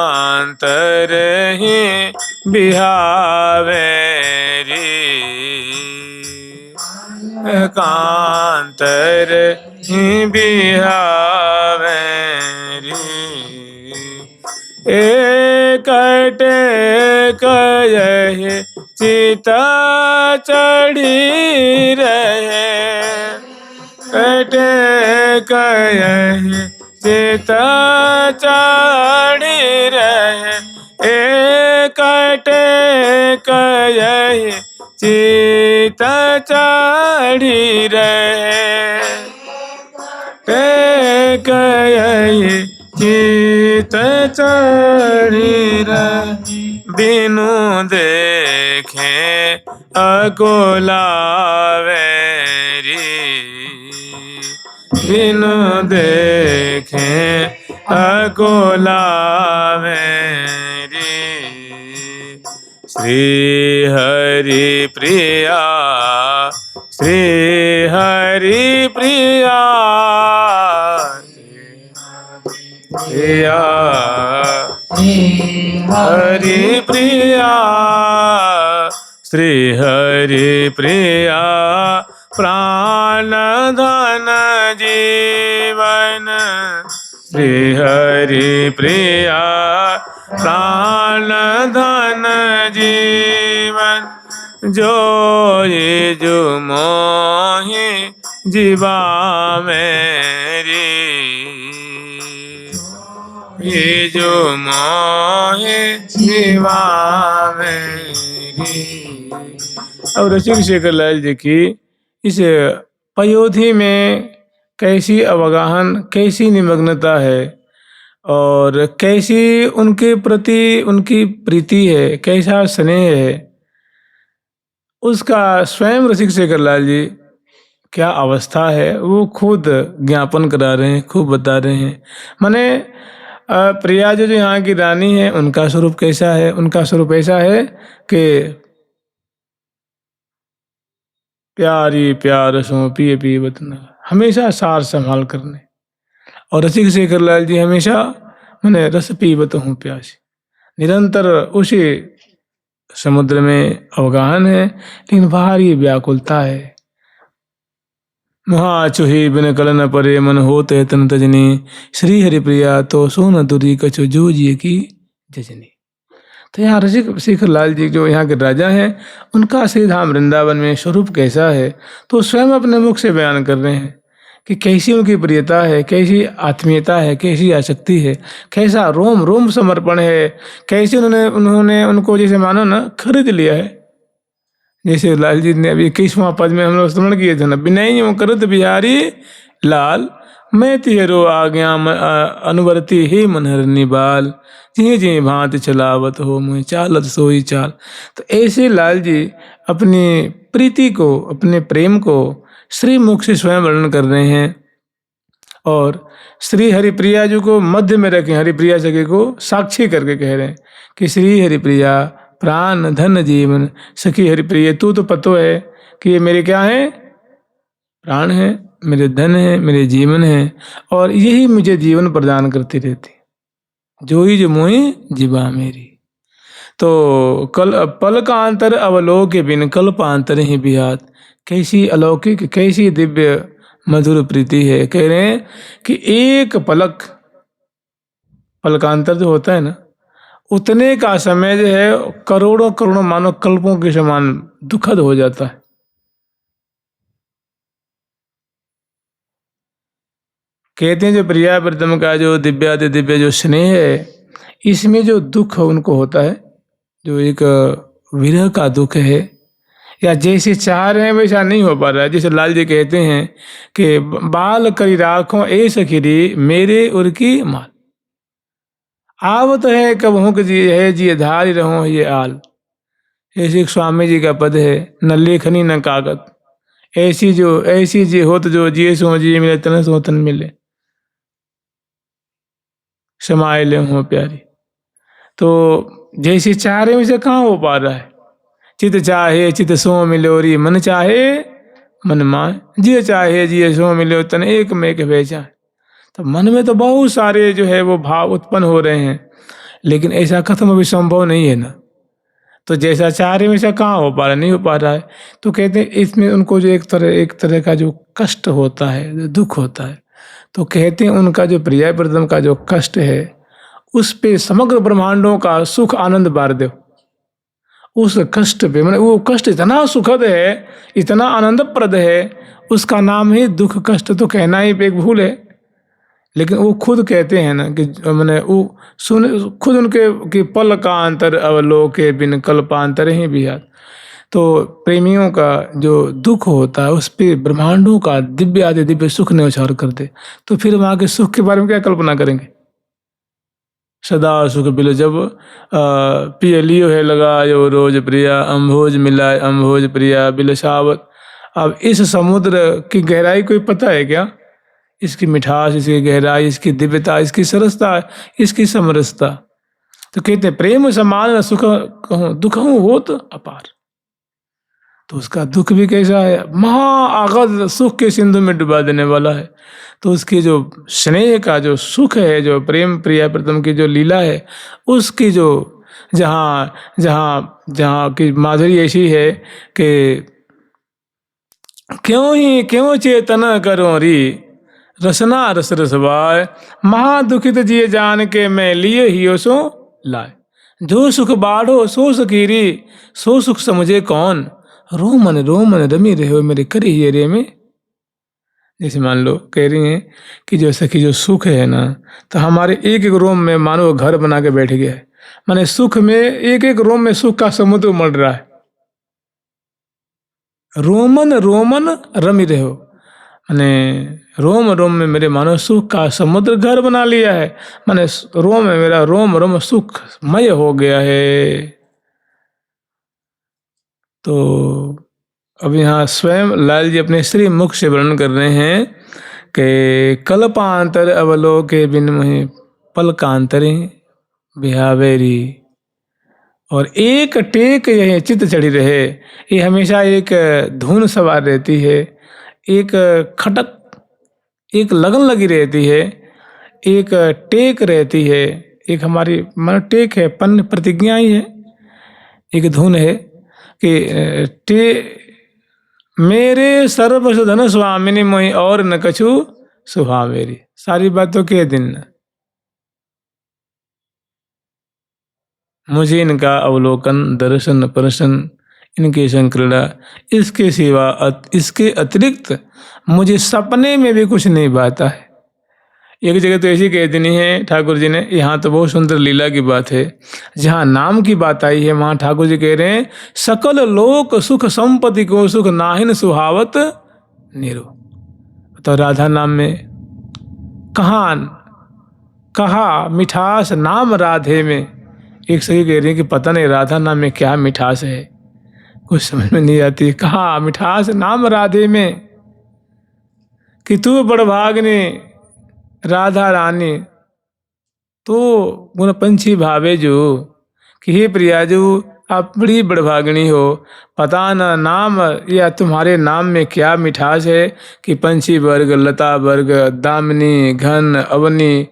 ही बिहावे री। कांतर ही बिहावे री। एकटे कयहि चिता चढ़ी रहे, कटे कयहि चिता चढ़ी रहे। एकटे कयहि चिता चढ़ी रहे, कयहि चिता चढ़ी रहे। बिनु देखे अकुलावे री, बिनु देखे अकुलावे री। श्री हरि प्रिया, श्री हरि प्रिया, प्रिया हरि प्रिया, श्री हरि प्रिया प्राण धन जीवन। श्री हरि प्रिया प्राण धन जीवन, जो ये जो मोहि जीवा मेरी। ये जो मोहि जीवा मेरी। अब रसिक शेखर लाल जी की इस पयोधी में कैसी अवगाहन, कैसी निमग्नता है और कैसी उनके प्रति उनकी प्रीति है, कैसा स्नेह है, उसका स्वयं रसिक शेखर लाल जी क्या अवस्था है वो खुद ज्ञापन करा रहे हैं, खूब बता रहे हैं। माने प्रिया जो यहाँ की रानी है उनका स्वरूप कैसा है। उनका स्वरूप ऐसा है कि प्यारी प्यार सो पिए पिए बतना, हमेशा सार संभाल करने। और रसिक शेखर लाल जी हमेशा मैंने रस पीबत हूँ प्यासी, निरंतर उसी समुद्र में अवगाहन है, लेकिन बाहर ये व्याकुलता है। महा चुही बिन कल न परे मन होते तन तजनी, श्री हरिप्रिया तो सोन तुरी कछु जो जी की जजनी। तो यहाँ रसिक शेखर लाल जी जो यहाँ के राजा हैं, उनका श्री धाम वृंदावन में स्वरूप कैसा है, तो स्वयं अपने मुख से बयान कर रहे हैं कि कैसी उनकी प्रियता है, कैसी आत्मीयता है, कैसी आसक्ति है, कैसा रोम रोम समर्पण है, कैसे उन्होंने उनको जैसे मानो ना खरीद लिया है। जैसे लाल जी ने अभी 21वां पद में हम लोग स्मरण किए थे ना, विनय करत बिहारी लाल मैं तिहरो आज्ञा अनुवर्ती ही मनहरनी बाल, जी जी भांति चलावत हो मुँह चालत सोई चाल। तो ऐसे लाल जी अपनी प्रीति को, अपने प्रेम को श्री मुख से स्वयं वर्णन कर रहे हैं और श्री हरिप्रिया जी को मध्य में रखें, हरिप्रिया जगह को साक्षी करके कह रहे हैं कि श्री हरिप्रिया प्राण धन जीवन सखी हरिप्रिय, तू तो पतो है कि ये मेरे क्या है, प्राण है, मेरे धन है, मेरे जीवन है, और यही मुझे जीवन प्रदान करती रहती, जो ही जो मोही जीवा मेरी। तो पल का अंतर अवलोक बिन कल्पांतर ही बिहात, कैसी अलौकिक कैसी दिव्य मधुर प्रीति है। कह रहे हैं कि एक पलकांतर जो होता है ना, उतने का समय जो है करोड़ों करोड़ों मानव कल्पों के समान दुखद हो जाता है। कहते हैं जो प्रिया प्रीतम का जो दिव्याति दिव्य जो स्नेह है, इसमें जो दुख उनको होता है, जो एक विरह का दुख है, या जैसे चाह रहे हैं वैसा नहीं हो पा रहा है। जैसे लाल जी कहते हैं कि बाल करी राखों ए सखीरी मेरे उर की माल, आवत है कब हूँ कि जी है जी धारी रहो ये आल। ऐसे स्वामी जी का पद है, न लेखनी न कागत, ऐसी जी होत जो जिये सो जी मिले तन सो तन मिले, समाये ले हो प्यारी। तो जैसे चाह रहे वैसे कहाँ हो पा रहा है। चित चाहे चित सो मिलोरी, मन चाहे मन माए, जिये चाहे जिये सो मिलो तन एक में एक बेचाए। तो मन में तो बहुत सारे जो है वो भाव उत्पन्न हो रहे हैं, लेकिन ऐसा खत्म अभी संभव नहीं है ना। तो जैसा चाह रहे वैसा कहाँ हो पा रहा, नहीं हो पा रहा है। तो कहते हैं इसमें उनको जो एक तरह का जो कष्ट होता है, जो दुख होता है, तो कहते हैं उनका जो प्रिया प्रीतम का जो कष्ट है, उस पे समग्र ब्रह्मांडों का सुख आनंद बार दो। उस कष्ट पे, मैंने वो कष्ट इतना सुखद है, इतना आनंदप्रद है, उसका नाम ही दुख कष्ट। तो कहना ही एक भूल है, लेकिन वो खुद कहते हैं ना कि मैंने वो सुन खुद उनके कि पल का अंतर अवलोके बिन कल्पांतर ही बिहार। तो प्रेमियों का जो दुख होता है उस पर ब्रह्मांडों का दिव्य आदि दिव्य सुख ने उछार कर दे, तो फिर वहाँ के सुख के बारे में क्या कल्पना करेंगे। सदा सुख बिल जब पियलियो है लगायो रोज प्रिया, अम्भोज मिलाए अम्भोज प्रिया बिल सावत। अब इस समुद्र की गहराई कोई पता है क्या, इसकी मिठास, इसकी गहराई, इसकी दिव्यता, इसकी सरसता, इसकी समरसता। तो कहते प्रेम समान सुख कहूँ दुख हो तो अपार। तो उसका दुख भी कैसा है, महाआगध सुख के सिंधु में डुबा देने वाला है। तो उसकी जो स्नेह का जो सुख है, जो प्रेम प्रिया प्रीतम की जो लीला है, उसकी जो जहाँ जहाँ जहाँ की माधुरी ऐसी है कि क्यों चेतना करो री रसना रस रसवाय, महादुखित जिये जान के मैं लिए ही सो लाए। जो सुख बाढ़ो सो सकीरी, सो सुख समझे कौन, रोमन रमी रहे हो मेरे करी हियरे में। जैसे मान लो कह रही हैं कि जो सखी जो सुख है ना, तो हमारे एक एक रोम में मानो घर बना के बैठ गया है। माने सुख में एक एक रोम में सुख का समुद्र उमड़ रहा है। रोमन रमी रहे हो, माने रोम रोम में मेरे मानो सुख का समुद्र घर बना लिया है। माने रोम में मेरा रोम सुखमय हो गया है। तो अब यहाँ स्वयं लाल जी अपने श्री मुख से वर्णन कर रहे हैं कि कल्पांतर अवलोके बिन मोहि पलकांतरे बिहावेरी। और एक टेक यह चित्त चढ़ी रहे, ये हमेशा एक धुन सवार रहती है, एक खटक, एक लगन लगी रहती है, एक टेक रहती है। एक हमारी मन टेक है, पन प्रतिज्ञा ही है, एक धुन है कि टे मेरे सर्वसुधन स्वामिनी मोहि और न कछु सुहा मेरी। सारी बातों के दिन मुझे इनका अवलोकन, दर्शन, प्रशन, इनके संक्रीड़ा, इसके सिवा इसके अतिरिक्त मुझे सपने में भी कुछ नहीं भाता है। एक जगह तो ऐसी कह देनी है ठाकुर जी ने, यहाँ तो बहुत सुंदर लीला की बात है। जहाँ नाम की बात आई है वहाँ ठाकुर जी कह रहे हैं, सकल लोक सुख संपत्ति को सुख नाहिन सुहावत निरो। तो राधा नाम में कहा मिठास नाम राधे में। एक सही कह रही है कि पता नहीं राधा नाम में क्या मिठास है, कुछ समझ में नहीं आती। कहा मिठास नाम राधे में कि तू बड़भाग्नि राधा रानी, तो गुण पंछी भावे जो कि हे प्रिया जो आप बड़ी बड़भागिनी हो, पता न नाम या तुम्हारे नाम में क्या मिठास है कि पंछी वर्ग, लता वर्ग, दामिनी, घन, अवनी,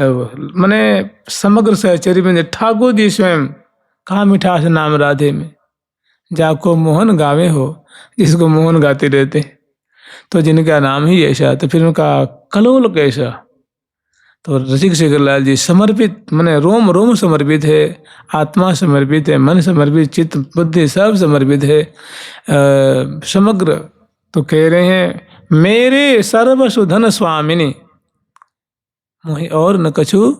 मने समग्र सहचरी में ठाकुर जी स्वयं कहाँ मिठास नाम राधे में। जाको मोहन गावे हो, जिसको मोहन गाते रहते, तो जिनका नाम ही ऐसा, तो फिर उनका कलोल कैसा। तो रसिक शेखर लाल जी समर्पित, माने रोम रोम समर्पित है, आत्मा समर्पित है, मन समर्पित, चित्त बुद्धि सब समर्पित है, समग्र। तो कह रहे हैं मेरे सर्वसुधन स्वामिनी मोहि और न कछु।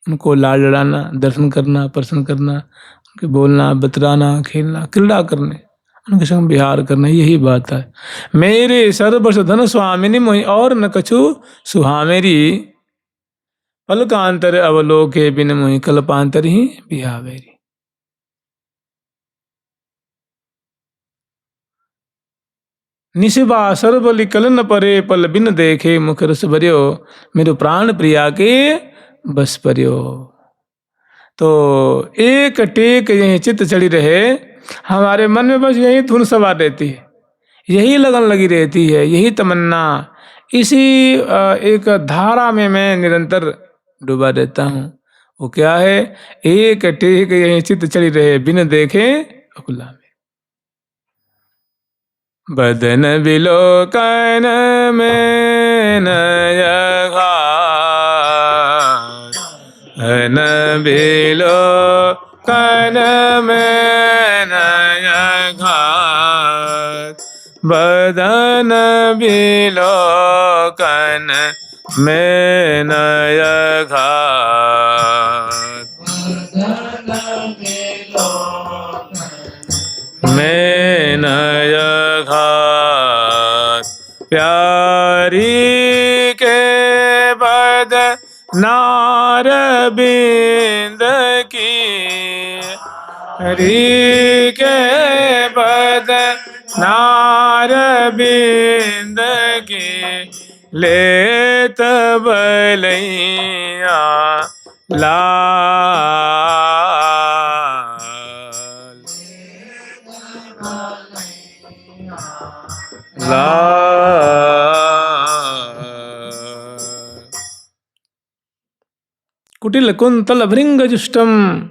उनको लाड़ लड़ाना, दर्शन करना, प्रसन्न करना, उनके बोलना, बतराना, खेलना, क्रीड़ा करने, उनके संग विहार करना, यही बात है। मेरे सर्वसुधन स्वामिनी मोहि और न कछु सुहा मेरी, पलकांतर अवलोके बिन मोहि कल्पांतर ही बिहावेरी। निशिबा सर्वलि कलन परे पल बिन देखे मुख रस भरियो, मेरे प्राण प्रिया के बस परियो। तो एक टेक यही चित्त चढ़ी रहे, हमारे मन में बस यही धुन सवार रहती है, यही लगन लगी रहती है, यही तमन्ना, इसी एक धारा में मैं निरंतर डूबा रहता हूँ। वो क्या है, एक टेक यही चित्त चढ़ी रहे बिन देखे अकुला में। बदन बिलोकन में नय घाट, बदन बिलोकन में नय घाट, बदन बिलोकन में नय घाट, में नय घाट, प्यारी के बद नार बिंद की, हरी के बद नार बिंद की, लेत बलैया लाल, कुटिल कुंतल भृंग जुष्टम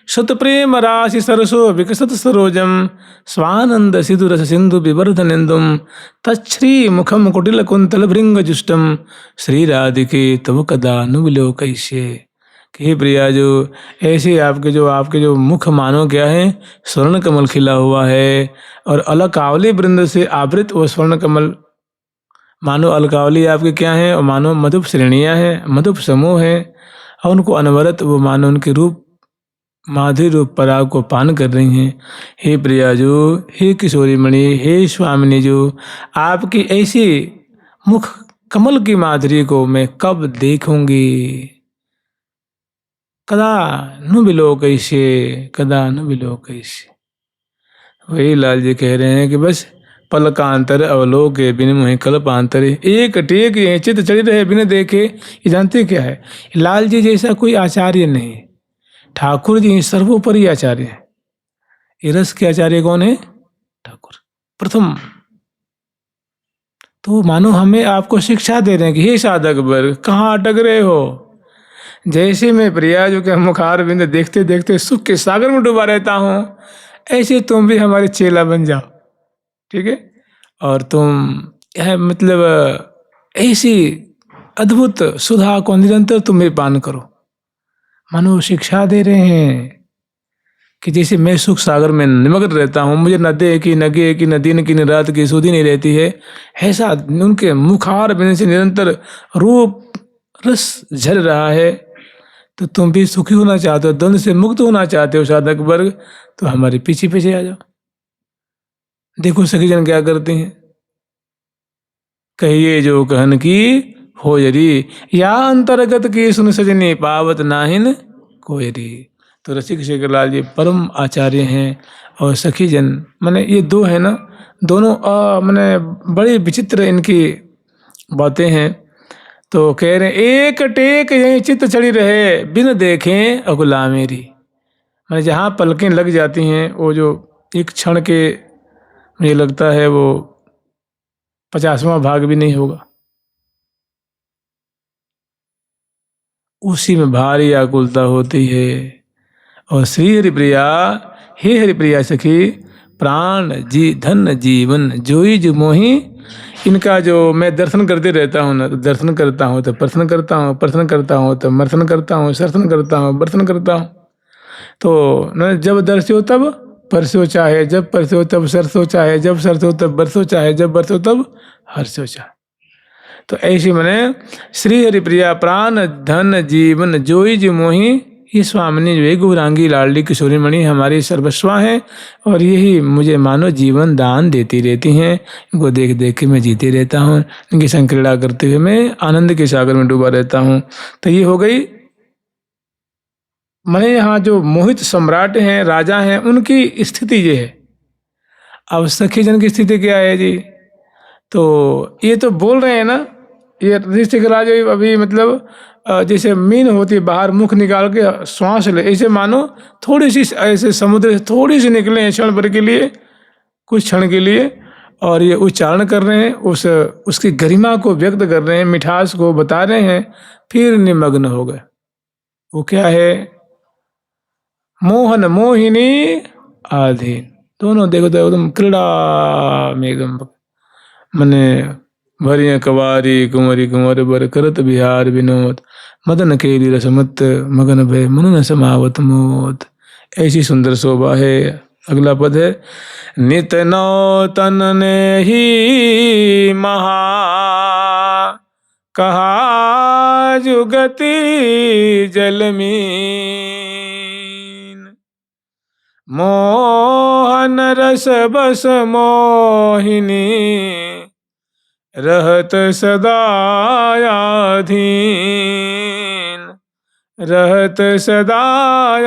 शत प्रेम राशि सरसो विकसत सरोजम, स्वानंद सिधु रस सिंधु विवर्धनेन्दुम, तच्छ्री मुखम कुटिल कुंतल भृंग जुष्टम, श्री राधिके तव कदा नुबिलो कैसे। कि प्रिया जो ऐसे आपके जो मुख मानो क्या है, स्वर्ण कमल खिला हुआ है, और अलकावली वृंद से आवृत वो स्वर्ण कमल, मानो अलकावली आपके क्या है, और मानो मधुप श्रेणियाँ हैं, मधुप समूह हैं, और उनको अनवरत वो मानो उनके रूप माधुरी रूप पराग को पान कर रही हैं। हे प्रिया जो, हे किशोरी मणि, हे स्वामिनी जो, आपकी ऐसी मुख कमल की माधुरी को मैं कब देखूंगी। कदा नु बिलो कैसे, कदा नु बिलो कैसे। वही लाल जी कह रहे हैं कि बस पलकांतर अवलोके बिन मोहि कल्पांतर, एक टेक ये चित्त चढ़ी रहे बिन देखे। ये जानते क्या है, लाल जी जैसा कोई आचार्य नहीं, ठाकुर जी सर्वोपरि आचार्य है। ये रस के आचार्य कौन है, ठाकुर प्रथम। तो मानो हमें आपको शिक्षा दे रहे हैं कि हे साधक वर्ग, कहाँ अटक रहे हो। जैसे मैं प्रिया जो के मुखार बिंद देखते देखते सुख के सागर में डूबा रहता हूँ, ऐसे तुम भी हमारे चेला बन जाओ, ठीक है। और तुम यह मतलब ऐसी अद्भुत सुधा को निरंतर तुम पान करो। मानो शिक्षा दे रहे हैं कि जैसे मैं सुख सागर में निमग्न रहता हूँ, मुझे नदे की नगे की नदी की रात की सुधी नहीं रहती है, ऐसा उनके मुखार बिन से निरंतर रूप रस झर रहा है। तो तुम भी सुखी होना चाहते हो, द्वंद से मुक्त होना चाहते हो साधक वर्ग, तो हमारे पीछे पीछे आ जाओ। देखो सखी जन क्या करते हैं, कहिए जो कहन की हो यरी, या अंतर्गत की सुन सजनी पावत नाहिन कोयरी। तो रसिक शेखर लाल जी परम आचार्य हैं और सखी जन माने ये दो है ना, दोनों माने बड़ी विचित्र इनकी बातें हैं। तो कह रहे हैं एक टेक यही चित्त चढ़ी रहे, बिन देखें अगुला मेरी। माने जहाँ पलकें लग जाती हैं, वो जो एक क्षण के मुझे लगता है वो 50वां भाग भी नहीं होगा, उसी में भारी आकुलता होती है। और श्री हरिप्रिया, हे हरिप्रिया सखी, प्राण जी धन जीवन जोई जो मोही। इनका जो मैं दर्शन करते रहता हूँ ना, तो दर्शन करता हूँ तो प्रश्न करता हूँ, प्रश्न करता हूँ तो मर्शन करता हूँ, सर्शन करता हूँ, बर्तन करता हूँ। तो न जब दर्शो तब परसो चाहे, जब परसो तब सरसो चाहे, जब सरसो तब बरसो चाहे, जब बरसो तब हर्षो चाहे। तो ऐसी मैंने श्री हरिप्रिया प्राण धन जीवन जोई जो मोही, ये स्वामिनी जो है गौरांगी लाडली किशोरी मणि हमारी सर्वस्वा हैं, और यही मुझे मानो जीवन दान देती रहती हैं। इनको देख देख के मैं जीते रहता हूँ, इनकी संग क्रीड़ा करते हुए मैं आनंद के सागर में डूबा रहता हूँ। तो ये हो गई मैंने यहाँ जो मोहित सम्राट हैं, राजा हैं, उनकी स्थिति ये है। अब सखी जन की स्थिति क्या है जी, तो ये तो बोल रहे हैं ना, ये ऋषिक राज अभी मतलब जैसे मीन होती है बाहर मुख निकाल के श्वास ले, ऐसे मानो थोड़ी सी ऐसे समुद्र से थोड़ी सी निकले हैं क्षण भर के लिए, कुछ क्षण के लिए, और ये उच्चारण कर रहे हैं, उसकी गरिमा को व्यक्त कर रहे हैं, मिठास को बता रहे हैं, फिर निमग्न हो गए। वो क्या है, मोहन मोहिनी आधीन। दोनों देखो तो एकदम क्रीड़ा में एकदम मने भरिया कवारी कुंवरी कुंवर बर करत बिहार विनोद, मदन केली रसमत मगन भय मनु न समावत मोद। ऐसी सुंदर शोभा है। अगला पद है, नित नौतन ने ही महा कहा जुगति जलमीन, मोहन रस बस मोहिनी रहत सदायाधीन, रहत सदायाधीन।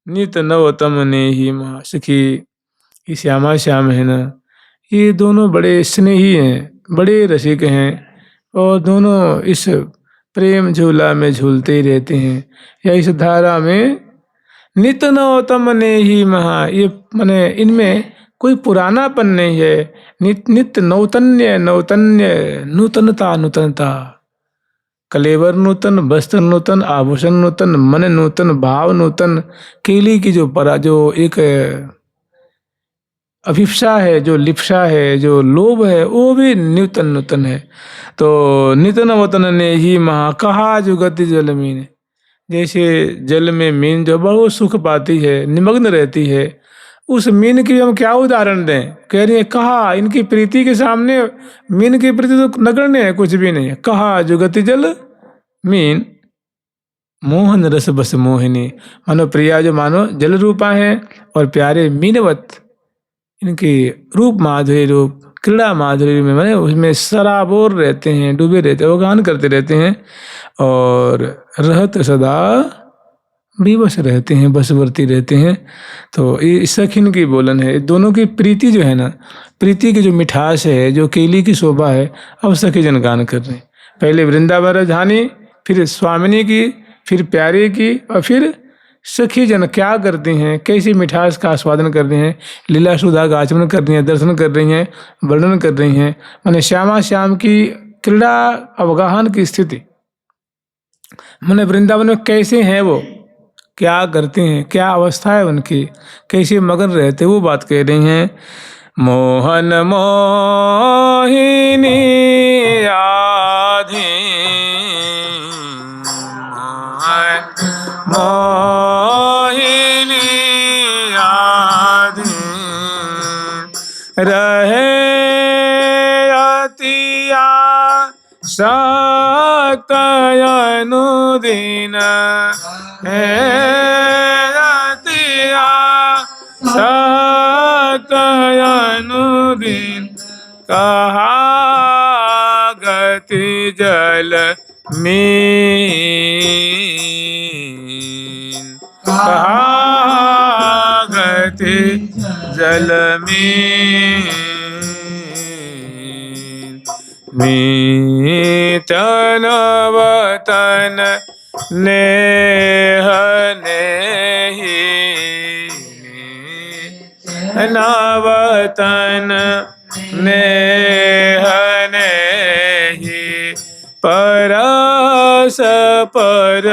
नित नवतम ने ही माँ सखी, ये श्यामा श्याम है ना, ये दोनों बड़े स्नेही हैं, बड़े रसिक हैं, और दोनों इस प्रेम झूला में झूलते ही रहते हैं, या इस धारा में नित नवतम ने ही महा। ये माने इनमें कोई पुरानापन नहीं है, नित्य नौतन्य नौतन्य, नूतनता नूतनता, कलेवर नूतन, वस्त्र नूतन, आभूषण नूतन, मन नूतन, भाव नूतन। केली की जो एक अभिप्सा है, जो लिप्सा है, जो लोभ है, वो भी नूतन नूतन है। तो नितन वतन ने ही महा कहा जुगति जल मीन, जैसे जल में मीन जो बहुत सुख पाती है, निमग्न रहती है, उस मीन की हम क्या उदाहरण दें। कह रही है कहा, इनकी प्रीति के सामने मीन की प्रीति तो नगण्य है, कुछ भी नहीं है। कहा जुगति जल मीन, मोहन रस बस मोहिनी, मानो प्रिया जो मानो जल रूपा है, और प्यारे मीनवत इनकी रूप माधुरी, रूप क्रीड़ा माधुरी में माने उसमें सराबोर रहते हैं, डूबे रहते हैं, वो गान करते रहते हैं, और रहत सदा बेबस रहते हैं, बसवर्ती रहते हैं। तो ये सखिन की बोलन है, दोनों की प्रीति जो है ना, प्रीति की जो मिठास है, जो केली की शोभा है, अब सखी जन गान कर रहे हैं। पहले वृंदावन राजधानी, फिर स्वामिनी की, फिर प्यारे की, और फिर सखी जन क्या करती हैं, कैसी मिठास का आस्वादन कर रही हैं, लीला सुधा का आचमन कर रही हैं, दर्शन कर रही हैं, वर्णन कर रही हैं। माने श्यामा श्याम की क्रीड़ा अवगाहन की स्थिति, माने वृंदावन में कैसे हैं वो, क्या करते हैं, क्या अवस्था है उनकी, कैसे मगन रहते, वो बात कह रही हैं। मोहन मोहिनी आधीन, मोहन मोहिनी आधीन, रहे अतिया सक्त अनुदीन, हे अतिया सक्त अनुदीन, कहा गति जल मीन, कहा गति जल मीन, मीतन वतन नेह नेही, नवतन नेह नेही, परस पर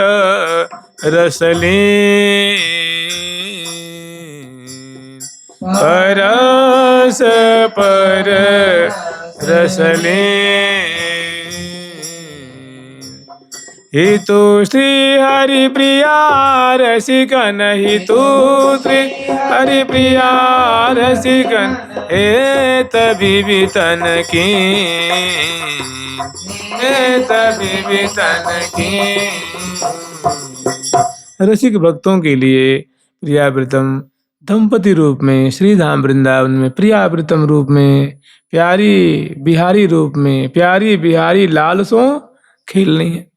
रसलीन, परस पर रसलीन। हितु श्री हरि प्रिया रसिकन, हितु श्री हरि प्रिया रसिकन, हे तभी तन की, हे तभी तन की। रसिक भक्तों के लिए प्रियावृतम दंपति रूप में श्री धाम वृंदावन में, प्रियावृतम रूप में, प्यारी बिहारी रूप में, प्यारी बिहारी लालसों खेलनी है।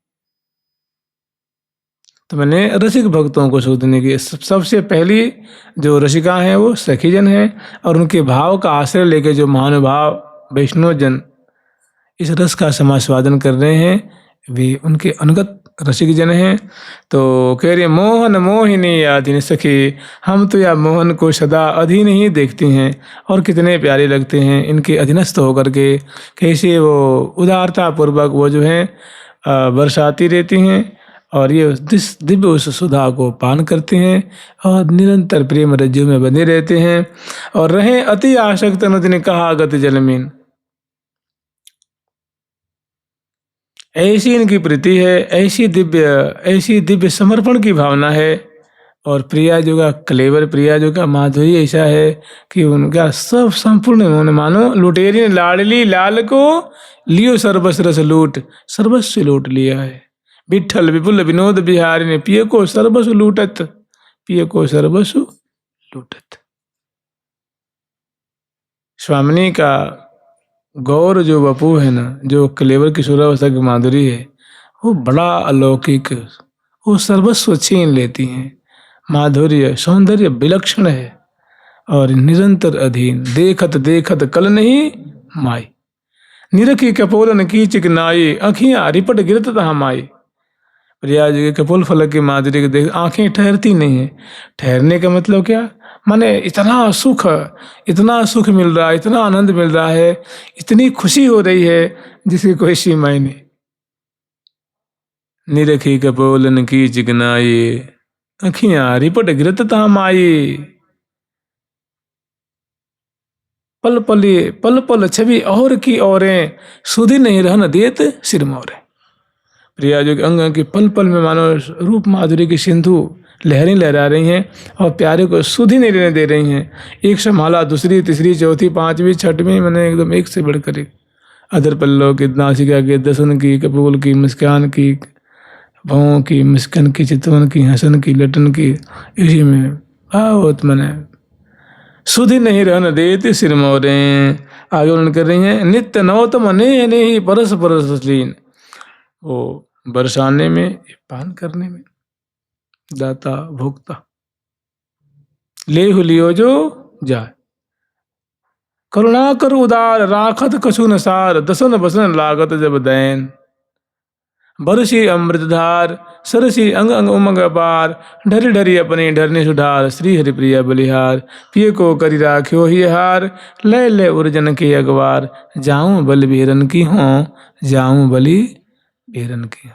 तो मैंने रसिक भक्तों को सुख देने की सबसे पहली जो रसिका हैं वो सखीजन हैं, और उनके भाव का आश्रय लेकर जो महानुभाव वैष्णव जन इस रस का समास्वादन कर रहे हैं, वे उनके अनुगत रसिक जन हैं। तो कह रहे मोहन मोहिनी आधीन सखी, हम तो या मोहन को सदा अधीन ही देखती हैं, और कितने प्यारे लगते हैं इनके अधीनस्थ होकर के, कैसे वो उदारता पूर्वक वो जो हैं बरसाती रहती हैं, और ये दिव्य उस सुधा को पान करते हैं, और निरंतर प्रेम रज्जु में बने रहते हैं, और रहें अति आसक्त ने कहा गति जलमीन। ऐसी इनकी प्रीति है, ऐसी दिव्य समर्पण की भावना है। और प्रिया जो का क्लेवर, प्रिया जो का माधुर्य ऐसा है कि उनका सब संपूर्ण उन्होंने मानो लुटेरी ने लाडली लाल को लियो सर्वस्व रस लूट, सर्वस्व लूट लिया है। विठल विपुल विनोद बिहारी ने पिय को सर्वस्व लूटत, पिय को सर्वस्व लूटत। स्वामिनी का गौर जो वपू है ना, जो क्लेवर की सुरावस्था की माधुरी है, वो बड़ा अलौकिक, वो सर्वस्व छीन लेती हैं। माधुर्य सौंदर्य विलक्षण है, और निरंतर अधीन, देखत देखत कल नहीं माई, निरखी कपोलन की चिकनाई, आँखियाँ रिपट गिरत तहाँ माई। प्रिया जी के कपोल फलक की माधुरी को देख आंखें ठहरती नहीं है। ठहरने का मतलब क्या, माने इतना सुख मिल रहा है, इतना आनंद मिल रहा है, इतनी खुशी हो रही है जिसकी कोई सीमा ही नहीं। निरखी कपोलन की चिकनाई, आँखियाँ रिपट गिरत तहाँ माई, पल पल छवि और की औरें, सुधी नहीं रहन देत सिर मोरे। प्रिया जो अंग के पल पल में मानो रूप माधुरी की सिंधु लहरें लहरा रही हैं, और प्यारे को सुधी नहीं रहने दे रही हैं। एक संभाला, दूसरी, तीसरी, चौथी, पांचवी, छठवीं, मैंने एकदम एक से बढ़कर एक, अदर पल्लों की, नासिका की, दसन की, कपोल की, मुस्कान की, भावों की, मुस्कान की, चितवन की, हसन की, लटन की, इसी में बहुत मैंने सुधी नहीं रहने देते सिर मोरे। आगे उन्होंने कर रही हैं, नित्य नौतम ने ही परस परस लीन, वो बरसाने में, पान करने में, दाता भोक्ता ले लियो जो जाए, करुणा कर उदार राखत कछु न सार, दसन बसन लागत जब दैन, बरसी अमृतधार सरसी अंग अंग उमंग अपार, ढरी ढरी अपनी ढरनी सुधार, श्री हरि प्रिया बलिहार, पिय को करी राख्यो ही हार, ले ले उर्जन के अगवार, जाऊं बलि बेरन की हों, जाऊं बलि बेरन की हों।